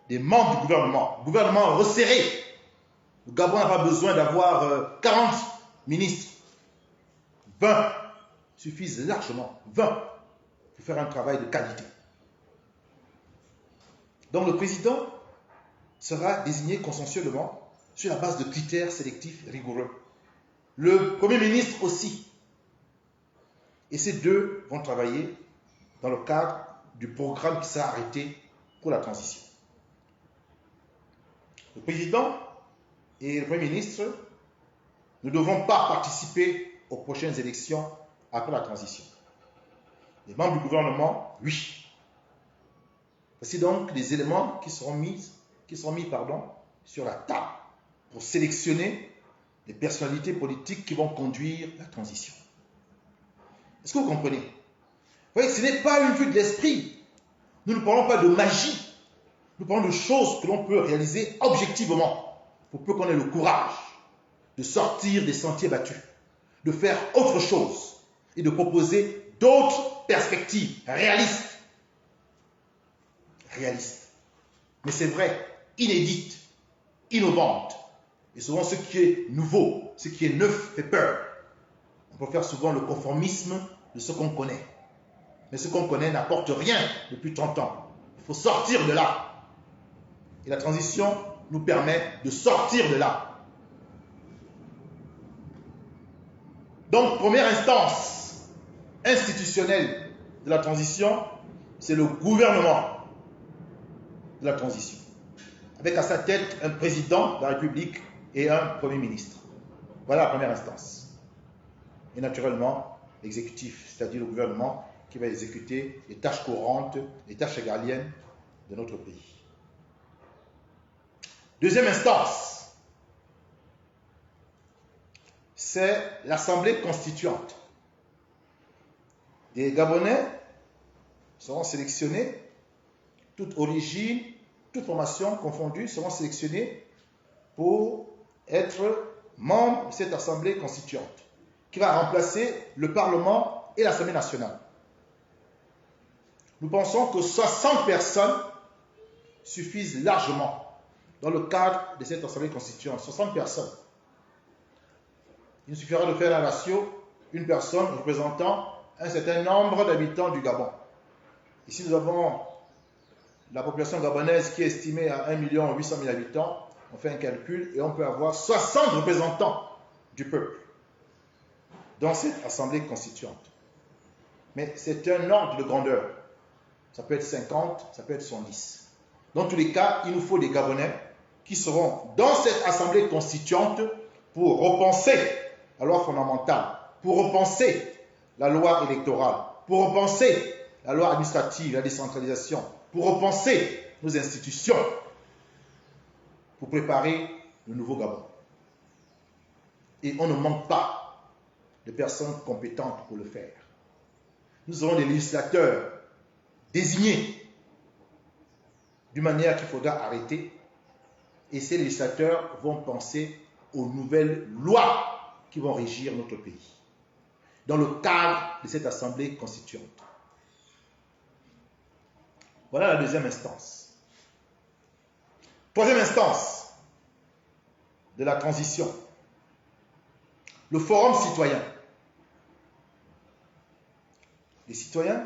des membres du gouvernement resserré. Le Gabon n'a pas besoin d'avoir 40 ministres. 20 suffisent largement. 20 pour faire un travail de qualité. Donc le président sera désigné consensuellement sur la base de critères sélectifs rigoureux. Le Premier ministre aussi. Et ces deux vont travailler dans le cadre du programme qui sera arrêté pour la transition. Le président et le Premier ministre ne devront pas participer aux prochaines élections après la transition. Les membres du gouvernement, oui. Voici donc les éléments qui seront mis sur la table pour sélectionner les personnalités politiques qui vont conduire la transition. Est-ce que vous comprenez? Vous voyez, ce n'est pas une vue de l'esprit. Nous ne parlons pas de magie. Nous parlons de choses que l'on peut réaliser objectivement pour peu qu'on ait le courage de sortir des sentiers battus, de faire autre chose et de proposer d'autres perspectives réalistes. Réalistes. Mais c'est vrai, inédites, innovantes. Et souvent, ce qui est nouveau, ce qui est neuf fait peur. On peut faire souvent le conformisme de ce qu'on connaît. Mais ce qu'on connaît n'apporte rien depuis 30 ans. Il faut sortir de là. Et la transition nous permet de sortir de là. Donc, première instance institutionnelle de la transition, c'est le gouvernement de la transition. Avec à sa tête un président de la République et un Premier ministre. Voilà la première instance. Et naturellement, l'exécutif, c'est-à-dire le gouvernement qui va exécuter les tâches courantes, les tâches régaliennes de notre pays. Deuxième instance, c'est l'Assemblée constituante. Les Gabonais seront sélectionnés, toute origine, toute formation confondue, seront sélectionnés pour être membres de cette Assemblée constituante, qui va remplacer le Parlement et l'Assemblée nationale. Nous pensons que 60 personnes suffisent largement dans le cadre de cette Assemblée constituante. 60 personnes. Il suffira de faire la ratio, une personne représentant un certain nombre d'habitants du Gabon. Ici, nous avons la population gabonaise qui est estimée à 1 800 000 habitants. On fait un calcul et on peut avoir 60 représentants du peuple dans cette Assemblée constituante. Mais c'est un ordre de grandeur. Ça peut être 50, ça peut être 110. Dans tous les cas, il nous faut des Gabonais qui seront dans cette Assemblée constituante pour repenser la loi fondamentale, pour repenser la loi électorale, pour repenser la loi administrative, la décentralisation, pour repenser nos institutions, pour préparer le nouveau Gabon. Et on ne manque pas de personnes compétentes pour le faire. Nous aurons des législateurs désignés d'une manière qu'il faudra arrêter, et ces législateurs vont penser aux nouvelles lois qui vont régir notre pays, dans le cadre de cette Assemblée constituante. Voilà la deuxième instance. Troisième instance de la transition, le forum citoyen. Les citoyens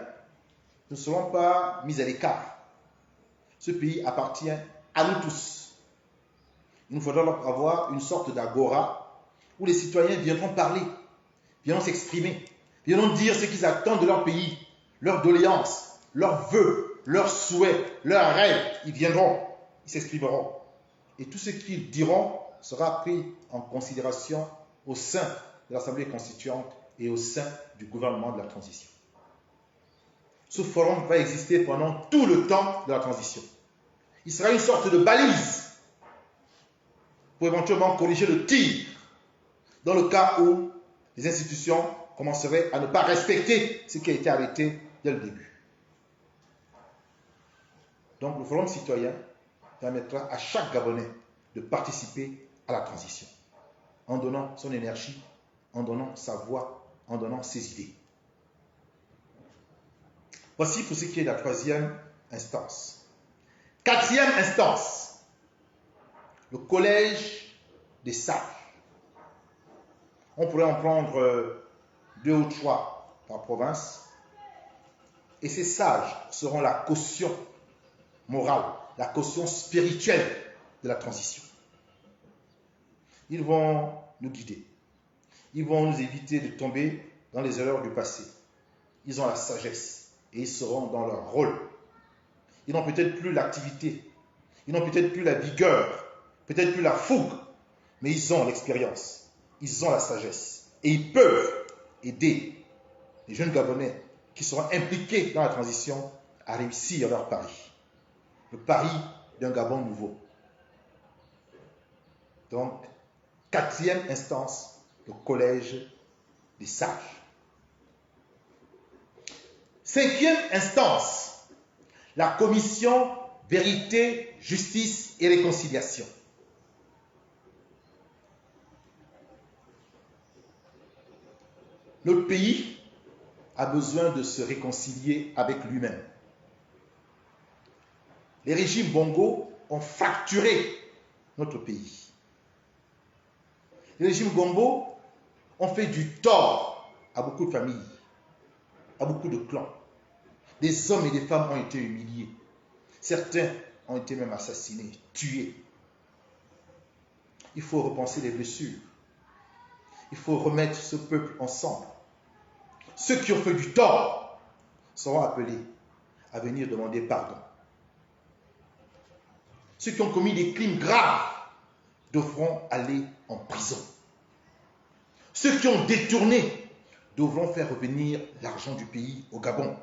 ne seront pas mis à l'écart. Ce pays appartient à nous tous. Il nous faudra donc avoir une sorte d'agora où les citoyens viendront parler, viendront s'exprimer, viendront dire ce qu'ils attendent de leur pays, leurs doléances, leurs vœux, leurs souhaits, leurs rêves. Ils viendront, ils s'exprimeront. Et tout ce qu'ils diront sera pris en considération au sein de l'Assemblée constituante et au sein du gouvernement de la transition. Ce forum va exister pendant tout le temps de la transition. Il sera une sorte de balise pour éventuellement corriger le tir dans le cas où les institutions commenceraient à ne pas respecter ce qui a été arrêté dès le début. Donc le forum citoyen permettra à chaque Gabonais de participer à la transition en donnant son énergie, en donnant sa voix, en donnant ses idées. Voici pour ce qui est de la troisième instance. Quatrième instance, le collège des sages. On pourrait en prendre 2 ou 3 par province. Et ces sages seront la caution morale la caution spirituelle de la transition. Ils vont nous guider. Ils vont nous éviter de tomber dans les erreurs du passé. Ils ont la sagesse et ils seront dans leur rôle. Ils n'ont peut-être plus l'activité, ils n'ont peut-être plus la vigueur, peut-être plus la fougue, mais ils ont l'expérience, ils ont la sagesse et ils peuvent aider les jeunes Gabonais qui seront impliqués dans la transition à réussir leur pari. Le pari d'un Gabon nouveau. Donc, 4e instance, le collège des sages. 5e instance, la commission vérité, justice et réconciliation. Notre pays a besoin de se réconcilier avec lui-même. Les régimes Bongo ont fracturé notre pays. Les régimes Bongo ont fait du tort à beaucoup de familles, à beaucoup de clans. Des hommes et des femmes ont été humiliés. Certains ont été même assassinés, tués. Il faut repenser les blessures. Il faut remettre ce peuple ensemble. Ceux qui ont fait du tort seront appelés à venir demander pardon. Ceux qui ont commis des crimes graves devront aller en prison. Ceux qui ont détourné devront faire revenir l'argent du pays au Gabon.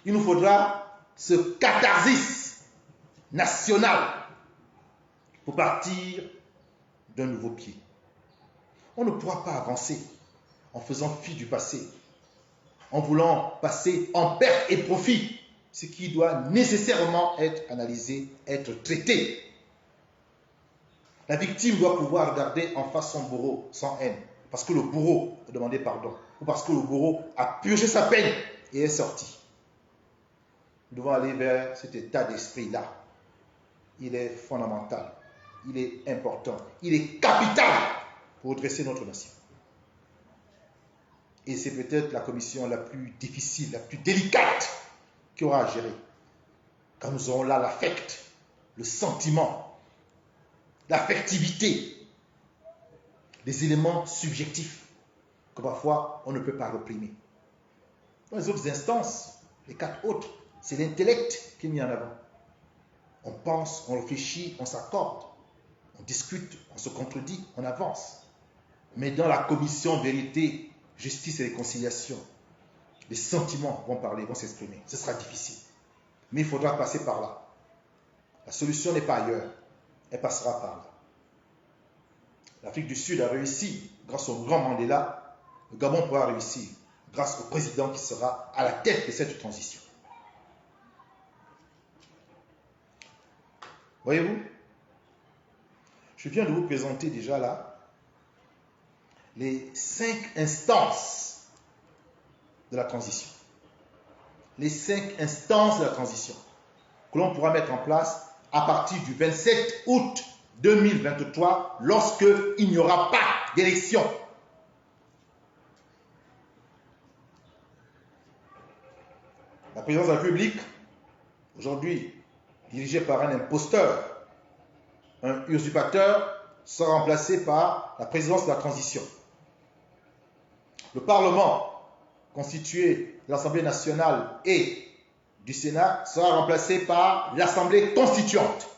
Il nous faudra ce catharsis national pour partir d'un nouveau pied. On ne pourra pas avancer en faisant fi du passé, en voulant passer en perte et profit, ce qui doit nécessairement être analysé, être traité. La victime doit pouvoir regarder en face son bourreau sans haine, parce que le bourreau a demandé pardon, ou parce que le bourreau a purgé sa peine et est sorti. Nous devons aller vers cet état d'esprit-là. Il est fondamental, il est important, il est capital pour redresser notre nation. Et c'est peut-être la commission la plus difficile, la plus délicate qui aura à gérer. Car nous aurons là l'affect, le sentiment, l'affectivité, des éléments subjectifs que parfois on ne peut pas réprimer. Dans les autres instances, les 4 autres, c'est l'intellect qui est mis en avant. On pense, on réfléchit, on s'accorde, on discute, on se contredit, on avance. Mais dans la commission vérité, justice et réconciliation, les sentiments vont parler, vont s'exprimer. Ce sera difficile. Mais il faudra passer par là. La solution n'est pas ailleurs. Elle passera par là. L'Afrique du Sud a réussi grâce au grand Mandela. Le Gabon pourra réussir grâce au président qui sera à la tête de cette transition. Voyez-vous, je viens de vous présenter déjà là les 5 instances de la transition. Les 5 instances de la transition que l'on pourra mettre en place à partir du 27 août 2023 lorsqu'il n'y aura pas d'élection. La présidence de la République, aujourd'hui dirigée par un imposteur, un usurpateur, sera remplacée par la présidence de la transition. Le Parlement, constitué de l'Assemblée nationale et du Sénat, sera remplacé par l'Assemblée constituante.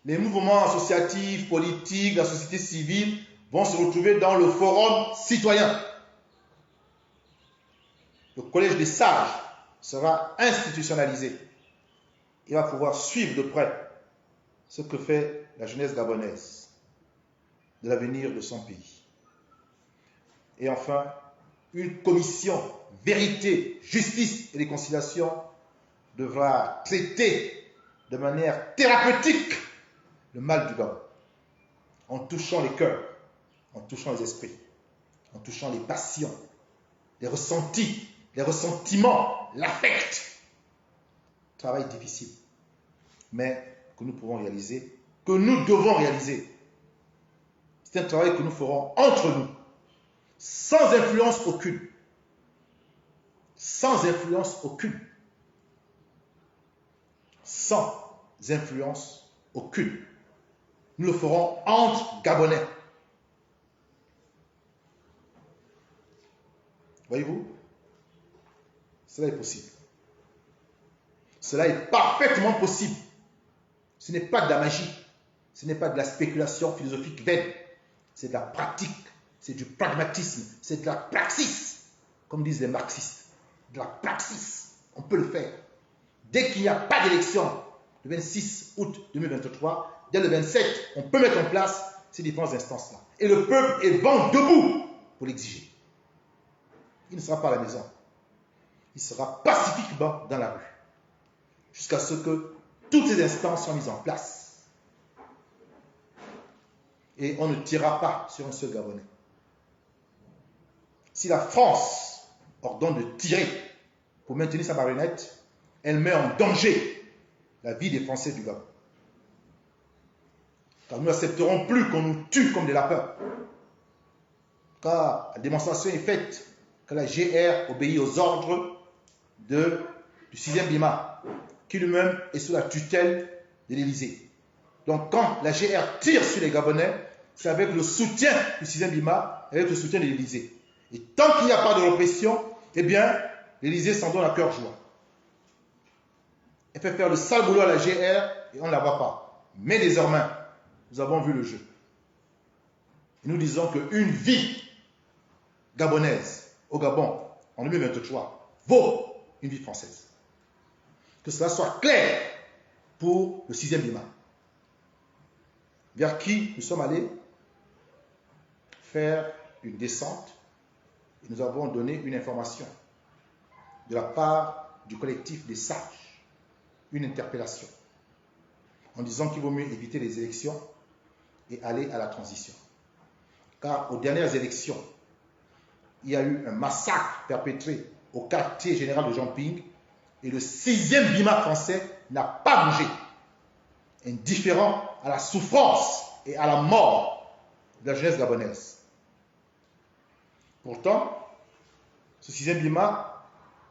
Les mouvements associatifs, politiques, la société civile vont se retrouver dans le forum citoyen. Le collège des sages sera institutionnalisé. Il va pouvoir suivre de près ce que fait la jeunesse gabonaise de l'avenir de son pays. Et enfin, une commission vérité, justice et réconciliation devra traiter de manière thérapeutique le mal du Gabon, en touchant les cœurs, en touchant les esprits, en touchant les passions, les ressentis, les ressentiments, l'affect. Travail difficile, mais que nous pouvons réaliser, que nous devons réaliser. C'est un travail que nous ferons entre nous, sans influence aucune. Sans influence aucune. sans influence aucune. Nous le ferons entre Gabonais. Voyez-vous? Cela est possible. Cela est parfaitement possible. Ce n'est pas de la magie. Ce n'est pas de la spéculation philosophique vaine. C'est de la pratique. C'est du pragmatisme. C'est de la praxis. Comme disent les marxistes. De la praxis. On peut le faire. Dès qu'il n'y a pas d'élection, le 26 août 2023, dès le 27, on peut mettre en place ces différentes instances-là. Et le peuple est vent debout pour l'exiger. Il ne sera pas à la maison. Il sera pacifiquement dans la rue. Jusqu'à ce que toutes ces instances soient mises en place. Et on ne tirera pas sur un seul Gabonais. Si la France ordonne de tirer pour maintenir sa marionnette, elle met en danger la vie des Français du Gabon. Car nous n'accepterons plus qu'on nous tue comme des lapins. Car la démonstration est faite que la GR obéit aux ordres du 6e BIMA, qui lui-même est sous la tutelle de l'Élysée. Donc quand la GR tire sur les Gabonais, c'est avec le soutien du 6e BIMA, avec le soutien de l'Élysée. Et tant qu'il n'y a pas de répression, eh bien, l'Élysée s'en donne à cœur joie. Elle fait faire le sale boulot à la GR et on ne la voit pas. Mais désormais, nous avons vu le jeu. Et nous disons qu'une vie gabonaise au Gabon en 2023 vaut une vie française. Que cela soit clair pour le 6e BIMA, vers qui nous sommes allés faire une descente et nous avons donné une information de la part du collectif des sages, une interpellation, en disant qu'il vaut mieux éviter les élections et aller à la transition. Car aux dernières élections, il y a eu un massacre perpétré au quartier général de Jean-Ping et le 6e BIMA français n'a pas bougé, indifférent à la souffrance et à la mort de la jeunesse gabonaise. Pourtant, ce 6e BIMA,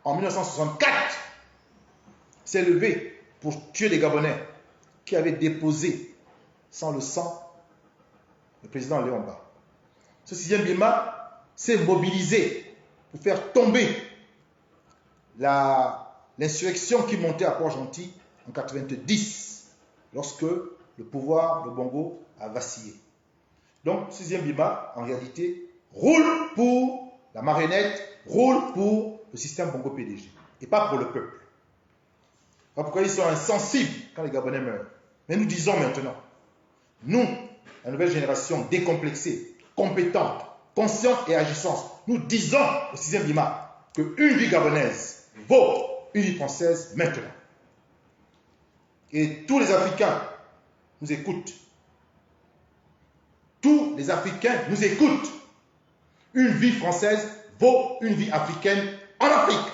en 1964, s'est levé pour tuer des Gabonais qui avaient déposé sans le sang le président Léon Mba. Ce 6e BIMA s'est mobilisé pour faire tomber l'insurrection qui montait à Port-Gentil en 1990, lorsque le pouvoir de Bongo a vacillé. Donc, ce 6e BIMA, en réalité, roule pour la marionnette, roule pour le système Bongo PDG, et pas pour le peuple. Voilà pourquoi ils sont insensibles quand les Gabonais meurent. Mais nous disons maintenant, nous, la nouvelle génération décomplexée, compétente, consciente et agissante, nous disons au 6e BIMA qu'une vie gabonaise vaut une vie française maintenant. Et tous les Africains nous écoutent. Tous les Africains nous écoutent. Une vie française vaut une vie africaine en Afrique.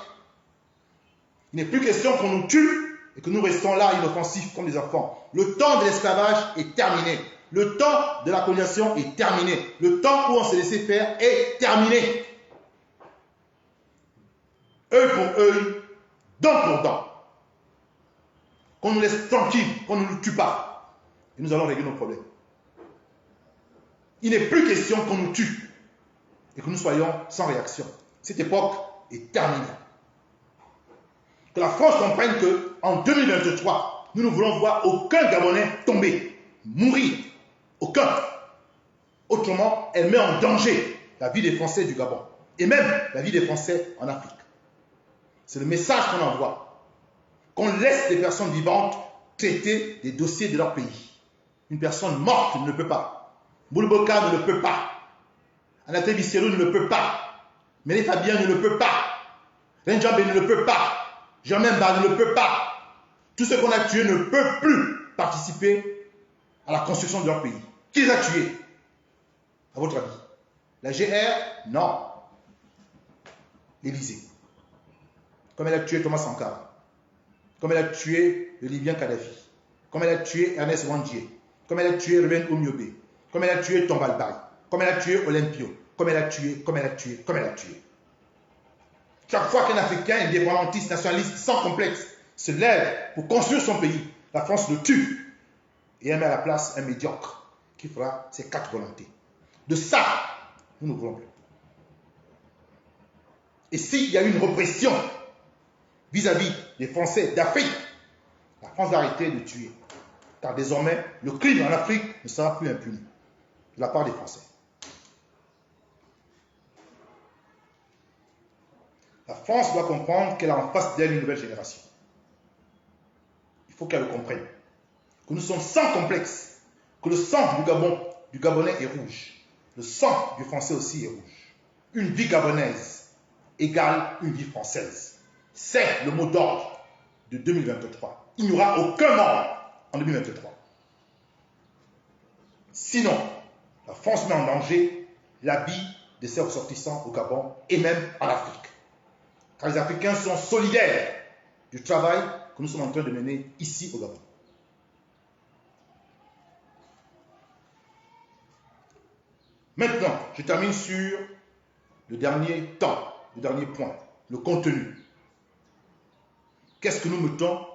Il n'est plus question qu'on nous tue et que nous restons là inoffensifs comme des enfants. Le temps de l'esclavage est terminé. Le temps de la colonisation est terminé. Le temps où on s'est laissé faire est terminé. Œil pour œil, dent pour dent. Qu'on nous laisse tranquilles, qu'on ne nous tue pas. Et nous allons régler nos problèmes. Il n'est plus question qu'on nous tue et que nous soyons sans réaction. Cette époque est terminée. Que la France comprenne qu'en 2023, nous ne voulons voir aucun Gabonais tomber, mourir. Aucun. Autrement, elle met en danger la vie des Français du Gabon et même la vie des Français en Afrique. C'est le message qu'on envoie. Qu'on laisse les personnes vivantes traiter des dossiers de leur pays. Une personne morte ne peut pas. Boulboka ne le peut pas. Anaté Bisserou ne le peut pas. Mélé Fabien ne le peut pas. Renjambe ne le peut pas. Germain Ba ne le peut pas. Tous ceux qu'on a tués ne peuvent plus participer à la construction de leur pays. Qui les a tués? À votre avis? La GR? Non. L'Élysée. Comme elle a tué Thomas Sankara. Comme elle a tué le Libyen Kadhafi. Comme elle a tué Ernest Wandier. Comme elle a tué Ruben Oumiobe. Comme elle a tué Tombal Bay. Comme elle a tué Olympio. Comme elle a tué, comme elle a tué. Chaque fois qu'un Africain indépendantiste, nationaliste, sans complexe, se lève pour construire son pays, la France le tue et elle met à la place un médiocre qui fera ses 4 volontés. De ça, nous ne voulons plus. Et s'il y a une répression vis-à-vis des Français d'Afrique, la France va arrêter de tuer. Car désormais, le crime en Afrique ne sera plus impuni de la part des Français. La France doit comprendre qu'elle a en face d'elle une nouvelle génération. Il faut qu'elle le comprenne. Que nous sommes sans complexe. Que le sang du Gabonais est rouge. Le sang du Français aussi est rouge. Une vie gabonaise égale une vie française. C'est le mot d'ordre de 2023. Il n'y aura aucun mort en 2023. Sinon, la France met en danger la vie de ses ressortissants au Gabon et même en Afrique. Car les Africains sont solidaires du travail que nous sommes en train de mener ici au Gabon. Maintenant, je termine sur le dernier temps, le dernier point, le contenu. Qu'est-ce que nous mettons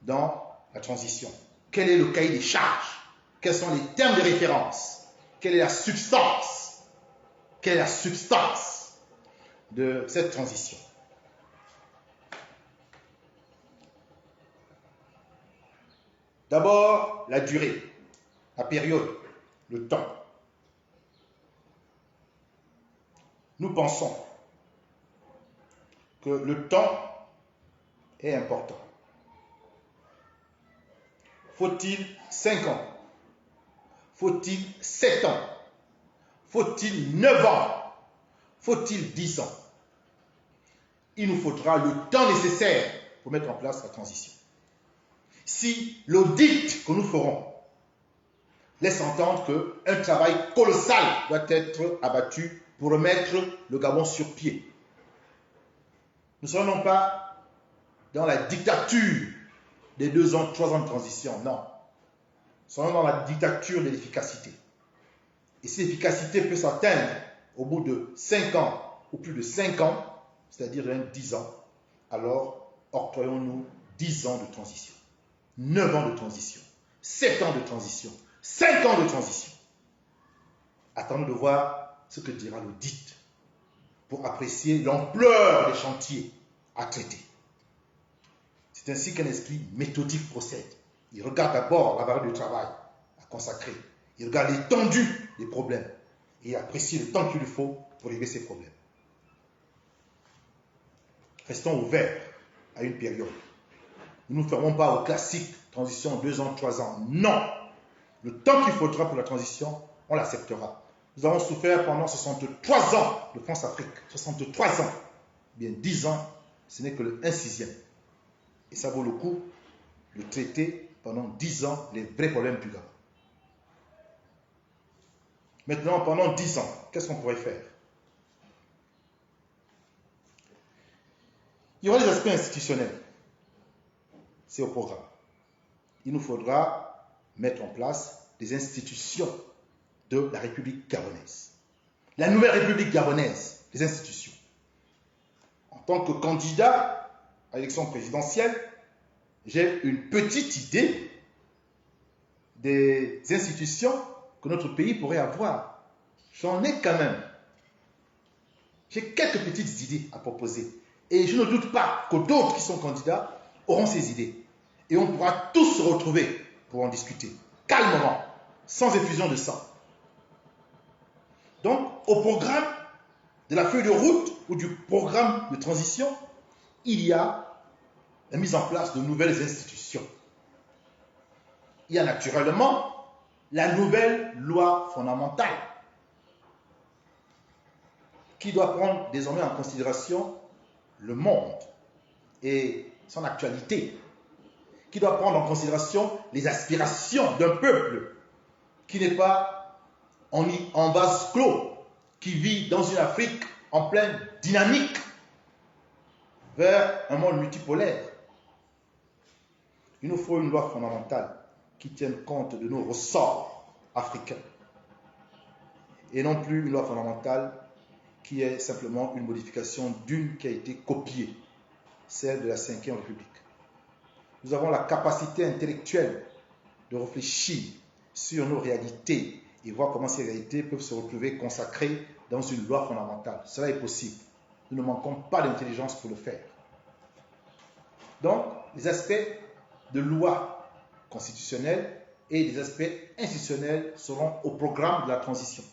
dans la transition? Quel est le cahier des charges? Quels sont les termes de référence? Quelle est la substance? Quelle est la substance de cette transition? D'abord, la durée, la période, le temps. Nous pensons que le temps est important. Faut-il 5 ans? Faut-il 7 ans? Faut-il 9 ans? Faut-il 10 ans? Il nous faudra le temps nécessaire pour mettre en place la transition. Si l'audit que nous ferons laisse entendre qu'un travail colossal doit être abattu pour remettre le Gabon sur pied, nous ne serons non pas dans la dictature des 2 ans, 3 ans de transition, non. Nous serons dans la dictature de l'efficacité. Et si l'efficacité peut s'atteindre au bout de 5 ans ou plus de 5 ans, c'est-à-dire 10 ans, alors octroyons-nous 10 ans de transition, 9 ans de transition, 7 ans de transition, 5 ans de transition. Attendons de voir ce que dira l'audit pour apprécier l'ampleur des chantiers à traiter. C'est ainsi qu'un esprit méthodique procède. Il regarde d'abord la valeur du travail à consacrer. Il regarde l'étendue des problèmes et il apprécie le temps qu'il lui faut pour régler ces problèmes. Restons ouverts à une période. Nous ne ferons pas au classique transition 2 ans, 3 ans. Non! Le temps qu'il faudra pour la transition, on l'acceptera. Nous avons souffert pendant 63 ans de France-Afrique. 63 ans. Bien 10 ans, ce n'est que le 1/6. Et ça vaut le coup de traiter pendant 10 ans les vrais problèmes du Gabon. Maintenant, pendant 10 ans, qu'est-ce qu'on pourrait faire? Il y aura des aspects institutionnels. C'est au programme. Il nous faudra mettre en place des institutions de la République gabonaise. La nouvelle République gabonaise, les institutions. En tant que candidat à l'élection présidentielle, j'ai une petite idée des institutions que notre pays pourrait avoir. J'en ai quand même. J'ai quelques petites idées à proposer. Et je ne doute pas que d'autres qui sont candidats auront ces idées. Et on pourra tous se retrouver pour en discuter, calmement, sans effusion de sang. Donc, au programme de la feuille de route ou du programme de transition, il y a la mise en place de nouvelles institutions. Il y a naturellement la nouvelle loi fondamentale qui doit prendre désormais en considération le monde et son actualité, qui doit prendre en considération les aspirations d'un peuple qui n'est pas en vase clos, qui vit dans une Afrique en pleine dynamique vers un monde multipolaire. Il nous faut une loi fondamentale qui tienne compte de nos ressorts africains et non plus une loi fondamentale qui est simplement une modification d'une qui a été copiée, celle de la 5e République. nous avons la capacité intellectuelle de réfléchir sur nos réalités et voir comment ces réalités peuvent se retrouver consacrées dans une loi fondamentale. Cela est possible. Nous ne manquons pas d'intelligence pour le faire. Donc, les aspects de loi constitutionnelle et les aspects institutionnels seront au programme de la transition.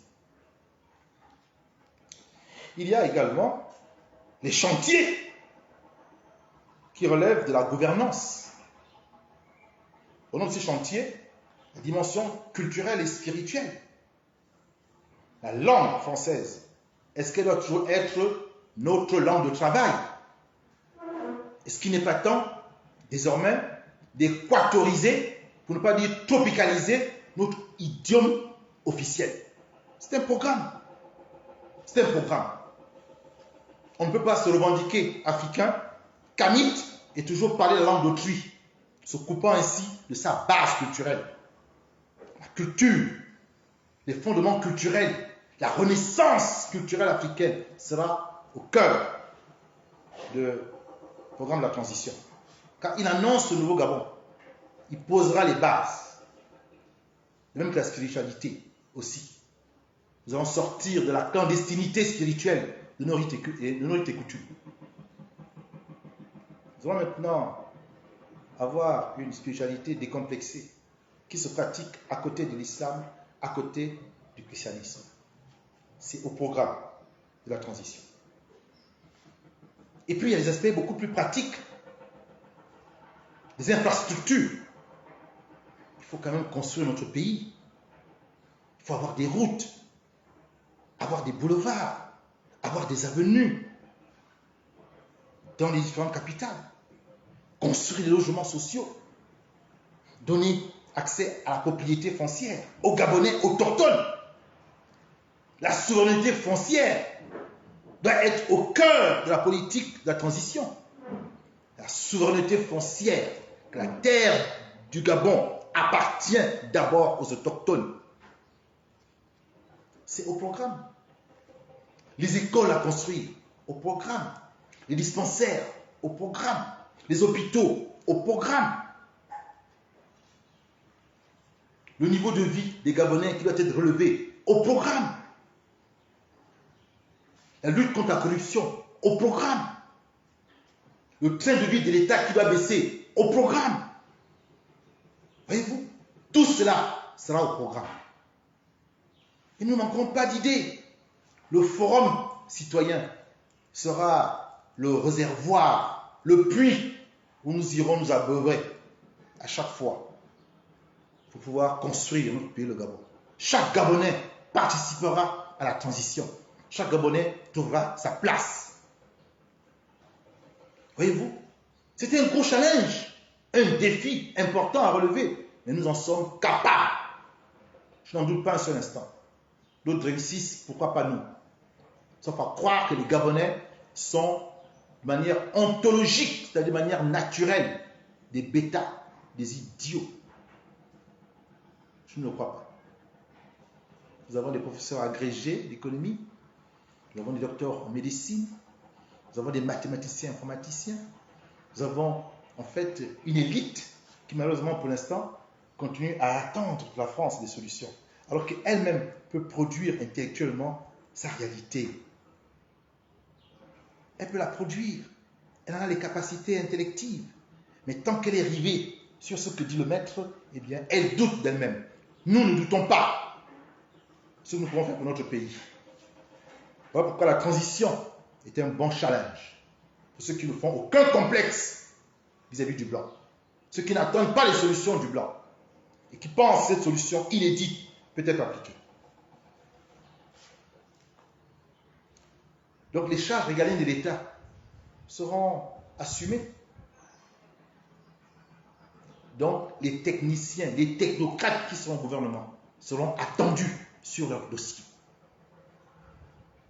Il y a également les chantiers qui relèvent de la gouvernance. Au nom de ces chantiers, la dimension culturelle et spirituelle. La langue française, est-ce qu'elle doit toujours être notre langue de travail? Est-ce qu'il n'est pas temps, désormais, d'équatoriser, pour ne pas dire tropicaliser, notre idiome officiel? C'est un programme. C'est un programme. On ne peut pas se revendiquer africain, kamite, et toujours parler la langue d'autrui, se coupant ainsi de sa base culturelle. La culture, les fondements culturels, la renaissance culturelle africaine sera au cœur du programme de la transition. Car il annonce ce nouveau Gabon. Il posera les bases. De même que la spiritualité aussi. Nous allons sortir de la clandestinité spirituelle de nos rites et coutumes. Nous allons maintenant avoir une spiritualité décomplexée qui se pratique à côté de l'islam, à côté du christianisme. C'est au programme de la transition. Et puis il y a des aspects beaucoup plus pratiques, des infrastructures. Il faut quand même construire notre pays. Il faut avoir des routes, avoir des boulevards, avoir des avenues dans les différentes capitales, construire des logements sociaux, donner accès à la propriété foncière, aux Gabonais autochtones. La souveraineté foncière doit être au cœur de la politique de la transition. La souveraineté foncière, que la terre du Gabon appartient d'abord aux autochtones. C'est au programme. Les écoles à construire, au programme. Les dispensaires, au programme. Les hôpitaux, au programme. Le niveau de vie des Gabonais qui doit être relevé, au programme. La lutte contre la corruption, au programme. Le train de vie de l'État qui doit baisser, au programme. Voyez-vous, tout cela sera au programme. Et nous ne manquerons pas d'idées. Le forum citoyen sera le réservoir, le puits où nous irons nous abreuver à chaque fois pour pouvoir construire notre pays, le Gabon. Chaque Gabonais participera à la transition. Chaque Gabonais trouvera sa place. Voyez-vous, c'était un gros challenge, un défi important à relever, mais nous en sommes capables. Je n'en doute pas un seul instant. D'autres réussissent, pourquoi pas nous? Sauf à croire que les Gabonais sont de manière ontologique, c'est-à-dire de manière naturelle, des bêtas, des idiots. Je ne le crois pas. Nous avons des professeurs agrégés d'économie, nous avons des docteurs en médecine, nous avons des mathématiciens informaticiens, nous avons en fait une élite qui malheureusement pour l'instant continue à attendre de la France des solutions, alors qu'elle-même peut produire intellectuellement sa réalité. Elle peut la produire, elle en a les capacités intelectives, mais tant qu'elle est rivée sur ce que dit le maître, eh bien, elle doute d'elle-même. Nous ne doutons pas ce que nous pouvons faire pour notre pays. Voilà pourquoi la transition est un bon challenge pour ceux qui ne font aucun complexe vis-à-vis du blanc, ceux qui n'attendent pas les solutions du blanc et qui pensent que cette solution inédite peut être appliquée. Donc les charges régaliennes de l'État seront assumées. Donc les techniciens, les technocrates qui sont au gouvernement seront attendus sur leur dossier.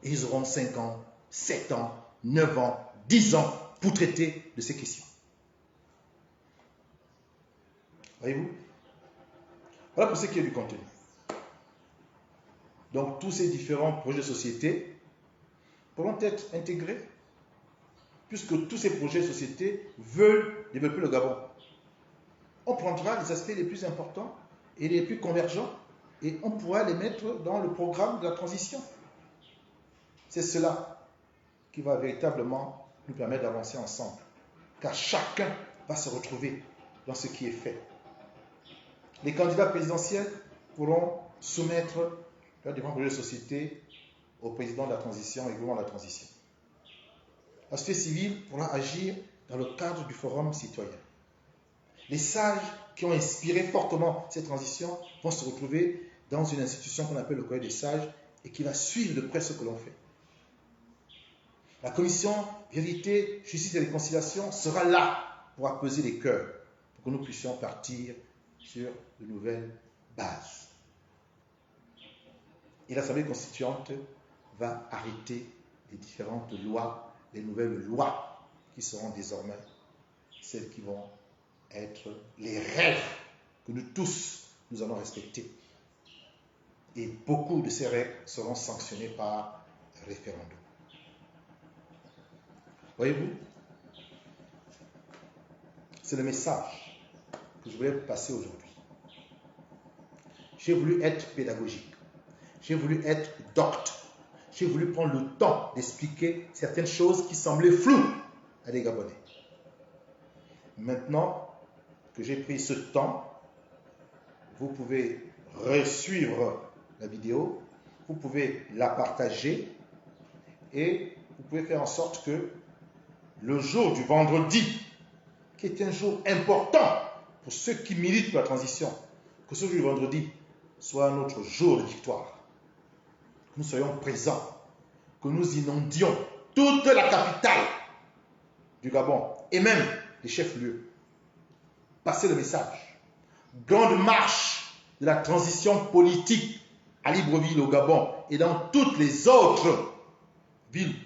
Et ils auront 5 ans, 7 ans, 9 ans, 10 ans pour traiter de ces questions. Voyez-vous? Voilà pour ce qui est du contenu. Donc tous ces différents projets de société pourront être intégrés puisque tous ces projets de société veulent développer le Gabon. on prendra les aspects les plus importants et les plus convergents et on pourra les mettre dans le programme de la transition. C'est cela qui va véritablement nous permettre d'avancer ensemble, car chacun va se retrouver dans ce qui est fait. Les candidats présidentiels pourront soumettre leurs différents projets de société au président de la transition et au gouvernement de la transition. La société civile pourra agir dans le cadre du forum citoyen. Les sages qui ont inspiré fortement cette transition vont se retrouver dans une institution qu'on appelle le Collège des sages et qui va suivre de près ce que l'on fait. La commission vérité, justice et réconciliation sera là pour apaiser les cœurs, pour que nous puissions partir sur de nouvelles bases. Et l'Assemblée constituante va arrêter les différentes lois, les nouvelles lois qui seront désormais celles qui vont être les règles que nous tous, nous allons respecter. Et beaucoup de ces règles seront sanctionnées par référendum. Voyez-vous, c'est le message que je voulais passer aujourd'hui. J'ai voulu être pédagogique. J'ai voulu être docte. J'ai voulu prendre le temps d'expliquer certaines choses qui semblaient floues à des Gabonais. Maintenant que j'ai pris ce temps, vous pouvez resuivre la vidéo, vous pouvez la partager et vous pouvez faire en sorte que le jour du vendredi, qui est un jour important pour ceux qui militent pour la transition, que ce jour du vendredi soit notre jour de victoire. Que nous soyons présents, que nous inondions toute la capitale du Gabon et même les chefs-lieux. Passez le message. Grande marche de la transition politique à Libreville au Gabon et dans toutes les autres villes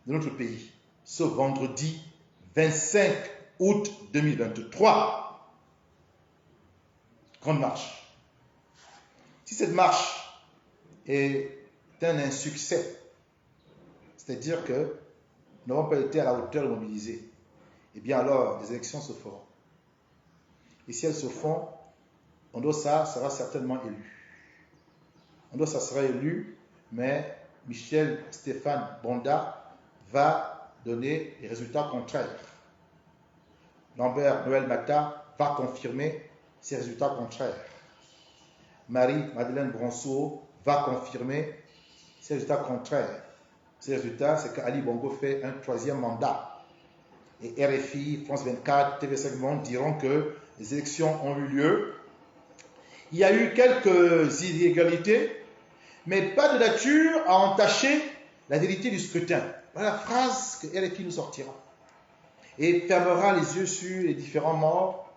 de notre pays. Ce vendredi 25 août 2023. Grande marche. Si cette marche est un insuccès, c'est-à-dire que nous n'avons pas été à la hauteur de mobiliser, eh bien alors les élections se feront. Et si elles se font, Ondossa sera certainement élu. Ondossa sera élu, mais Michel Stéphane Bonda va donner les résultats contraires. Lambert Noël Mata va confirmer ces résultats contraires. Marie-Madeleine Bronceau va confirmer ces résultats contraires. Ces résultats, c'est qu'Ali Bongo fait un troisième mandat. Et RFI, France 24, TV5 Monde diront que les élections ont eu lieu. Il y a eu quelques inégalités, mais pas de nature à entacher la vérité du scrutin. Voilà la phrase que RFI nous sortira. Et fermera les yeux sur les différents morts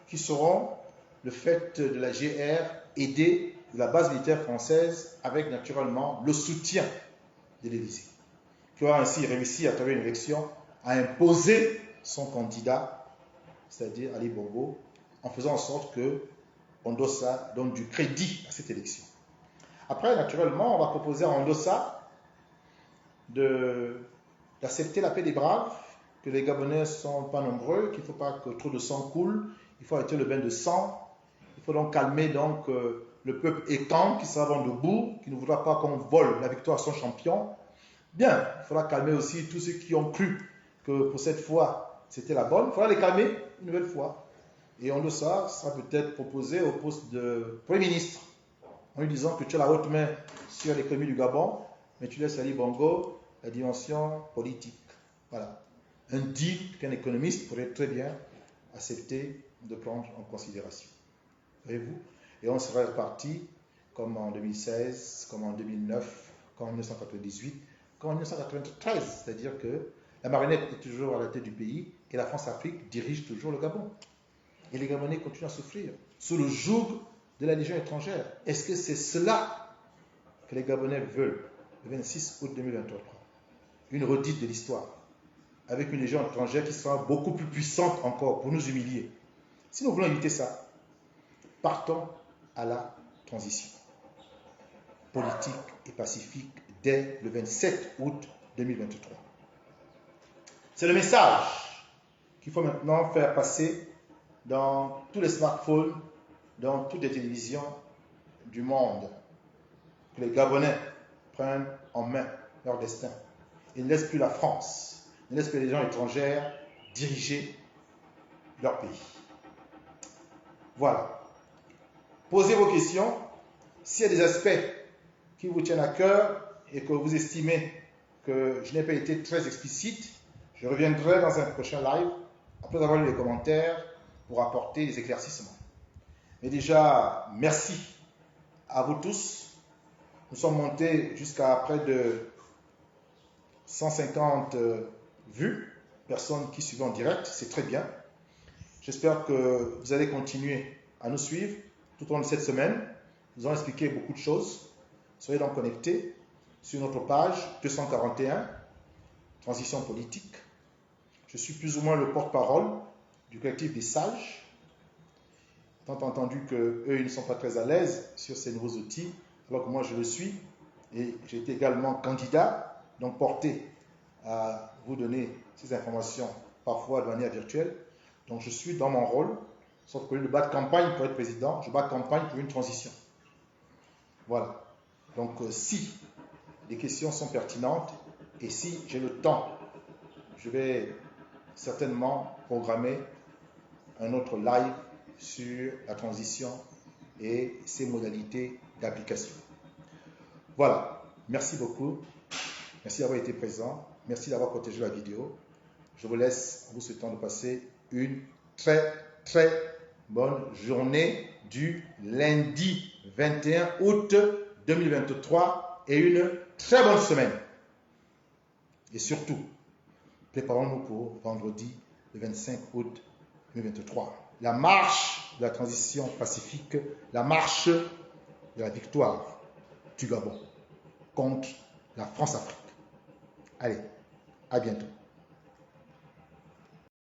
qui seront le fait de la GR aidée de la base militaire française avec naturellement le soutien de l'Élysée, qui aura ainsi réussi à travers une élection à imposer son candidat, c'est-à-dire Ali Bongo, en faisant en sorte que Ondossa donne du crédit à cette élection. Après, naturellement, on va proposer à Ondossa d'accepter la paix des braves, que les Gabonais ne sont pas nombreux, qu'il ne faut pas que trop de sang coule, il faut arrêter le bain de sang, il faut donc calmer le peuple étant qui sera vent debout, qui ne voudra pas qu'on vole la victoire à son champion. Bien, il faudra calmer aussi tous ceux qui ont cru que pour cette fois c'était la bonne, il faudra les calmer une nouvelle fois. Et Ondossa sera peut-être proposé au poste de Premier ministre, en lui disant que tu as la haute main sur l'économie du Gabon, mais tu laisses Ali Bongo la dimension politique. Voilà. Un deal qu'un économiste pourrait très bien accepter de prendre en considération. Voyez-vous? Et on sera reparti comme en 2016, comme en 2009, comme en 1998, comme en 1993. C'est-à-dire que la marionnette est toujours à la tête du pays et la France-Afrique dirige toujours le Gabon. Et les Gabonais continuent à souffrir sous le joug de la Légion étrangère. Est-ce que c'est cela que les Gabonais veulent le 26 août 2023? Une redite de l'histoire, avec une Légion étrangère qui sera beaucoup plus puissante encore pour nous humilier. Si nous voulons éviter ça, partons à la transition politique et pacifique dès le 27 août 2023. C'est le message qu'il faut maintenant faire passer dans tous les smartphones, dans toutes les télévisions du monde. Que les Gabonais prennent en main leur destin. Ils ne laissent plus la France, ne laissent plus les gens étrangers diriger leur pays. Voilà. Posez vos questions. S'il y a des aspects qui vous tiennent à cœur et que vous estimez que je n'ai pas été très explicite, je reviendrai dans un prochain live après avoir lu les commentaires pour apporter des éclaircissements. Mais déjà, merci à vous tous. Nous sommes montés jusqu'à près de 150 vues, personnes qui suivent en direct, c'est très bien. J'espère que vous allez continuer à nous suivre tout au long de cette semaine. Nous allons expliquer beaucoup de choses. Soyez donc connectés sur notre page 241, Transition politique. Je suis plus ou moins le porte-parole du collectif des sages. Tant entendu qu'eux, ils ne sont pas très à l'aise sur ces nouveaux outils, alors que moi, je le suis. Et j'ai été également candidat, donc porté à vous donner ces informations, parfois de manière virtuelle. Donc, je suis dans mon rôle, sauf que le bas de campagne pour être président, je bats campagne pour une transition. Voilà. Donc, si les questions sont pertinentes et si j'ai le temps, je vais certainement programmer un autre live sur la transition et ses modalités d'application. Voilà. Merci beaucoup. Merci d'avoir été présent. Merci d'avoir partagé la vidéo. Je vous laisse en vous souhaitant de passer une très, très bonne journée du lundi 21 août 2023 et une très bonne semaine. Et surtout, préparons-nous pour vendredi le 25 août 2023. La marche de la transition pacifique, la marche de la victoire du Gabon contre la France-Afrique. Allez, à bientôt.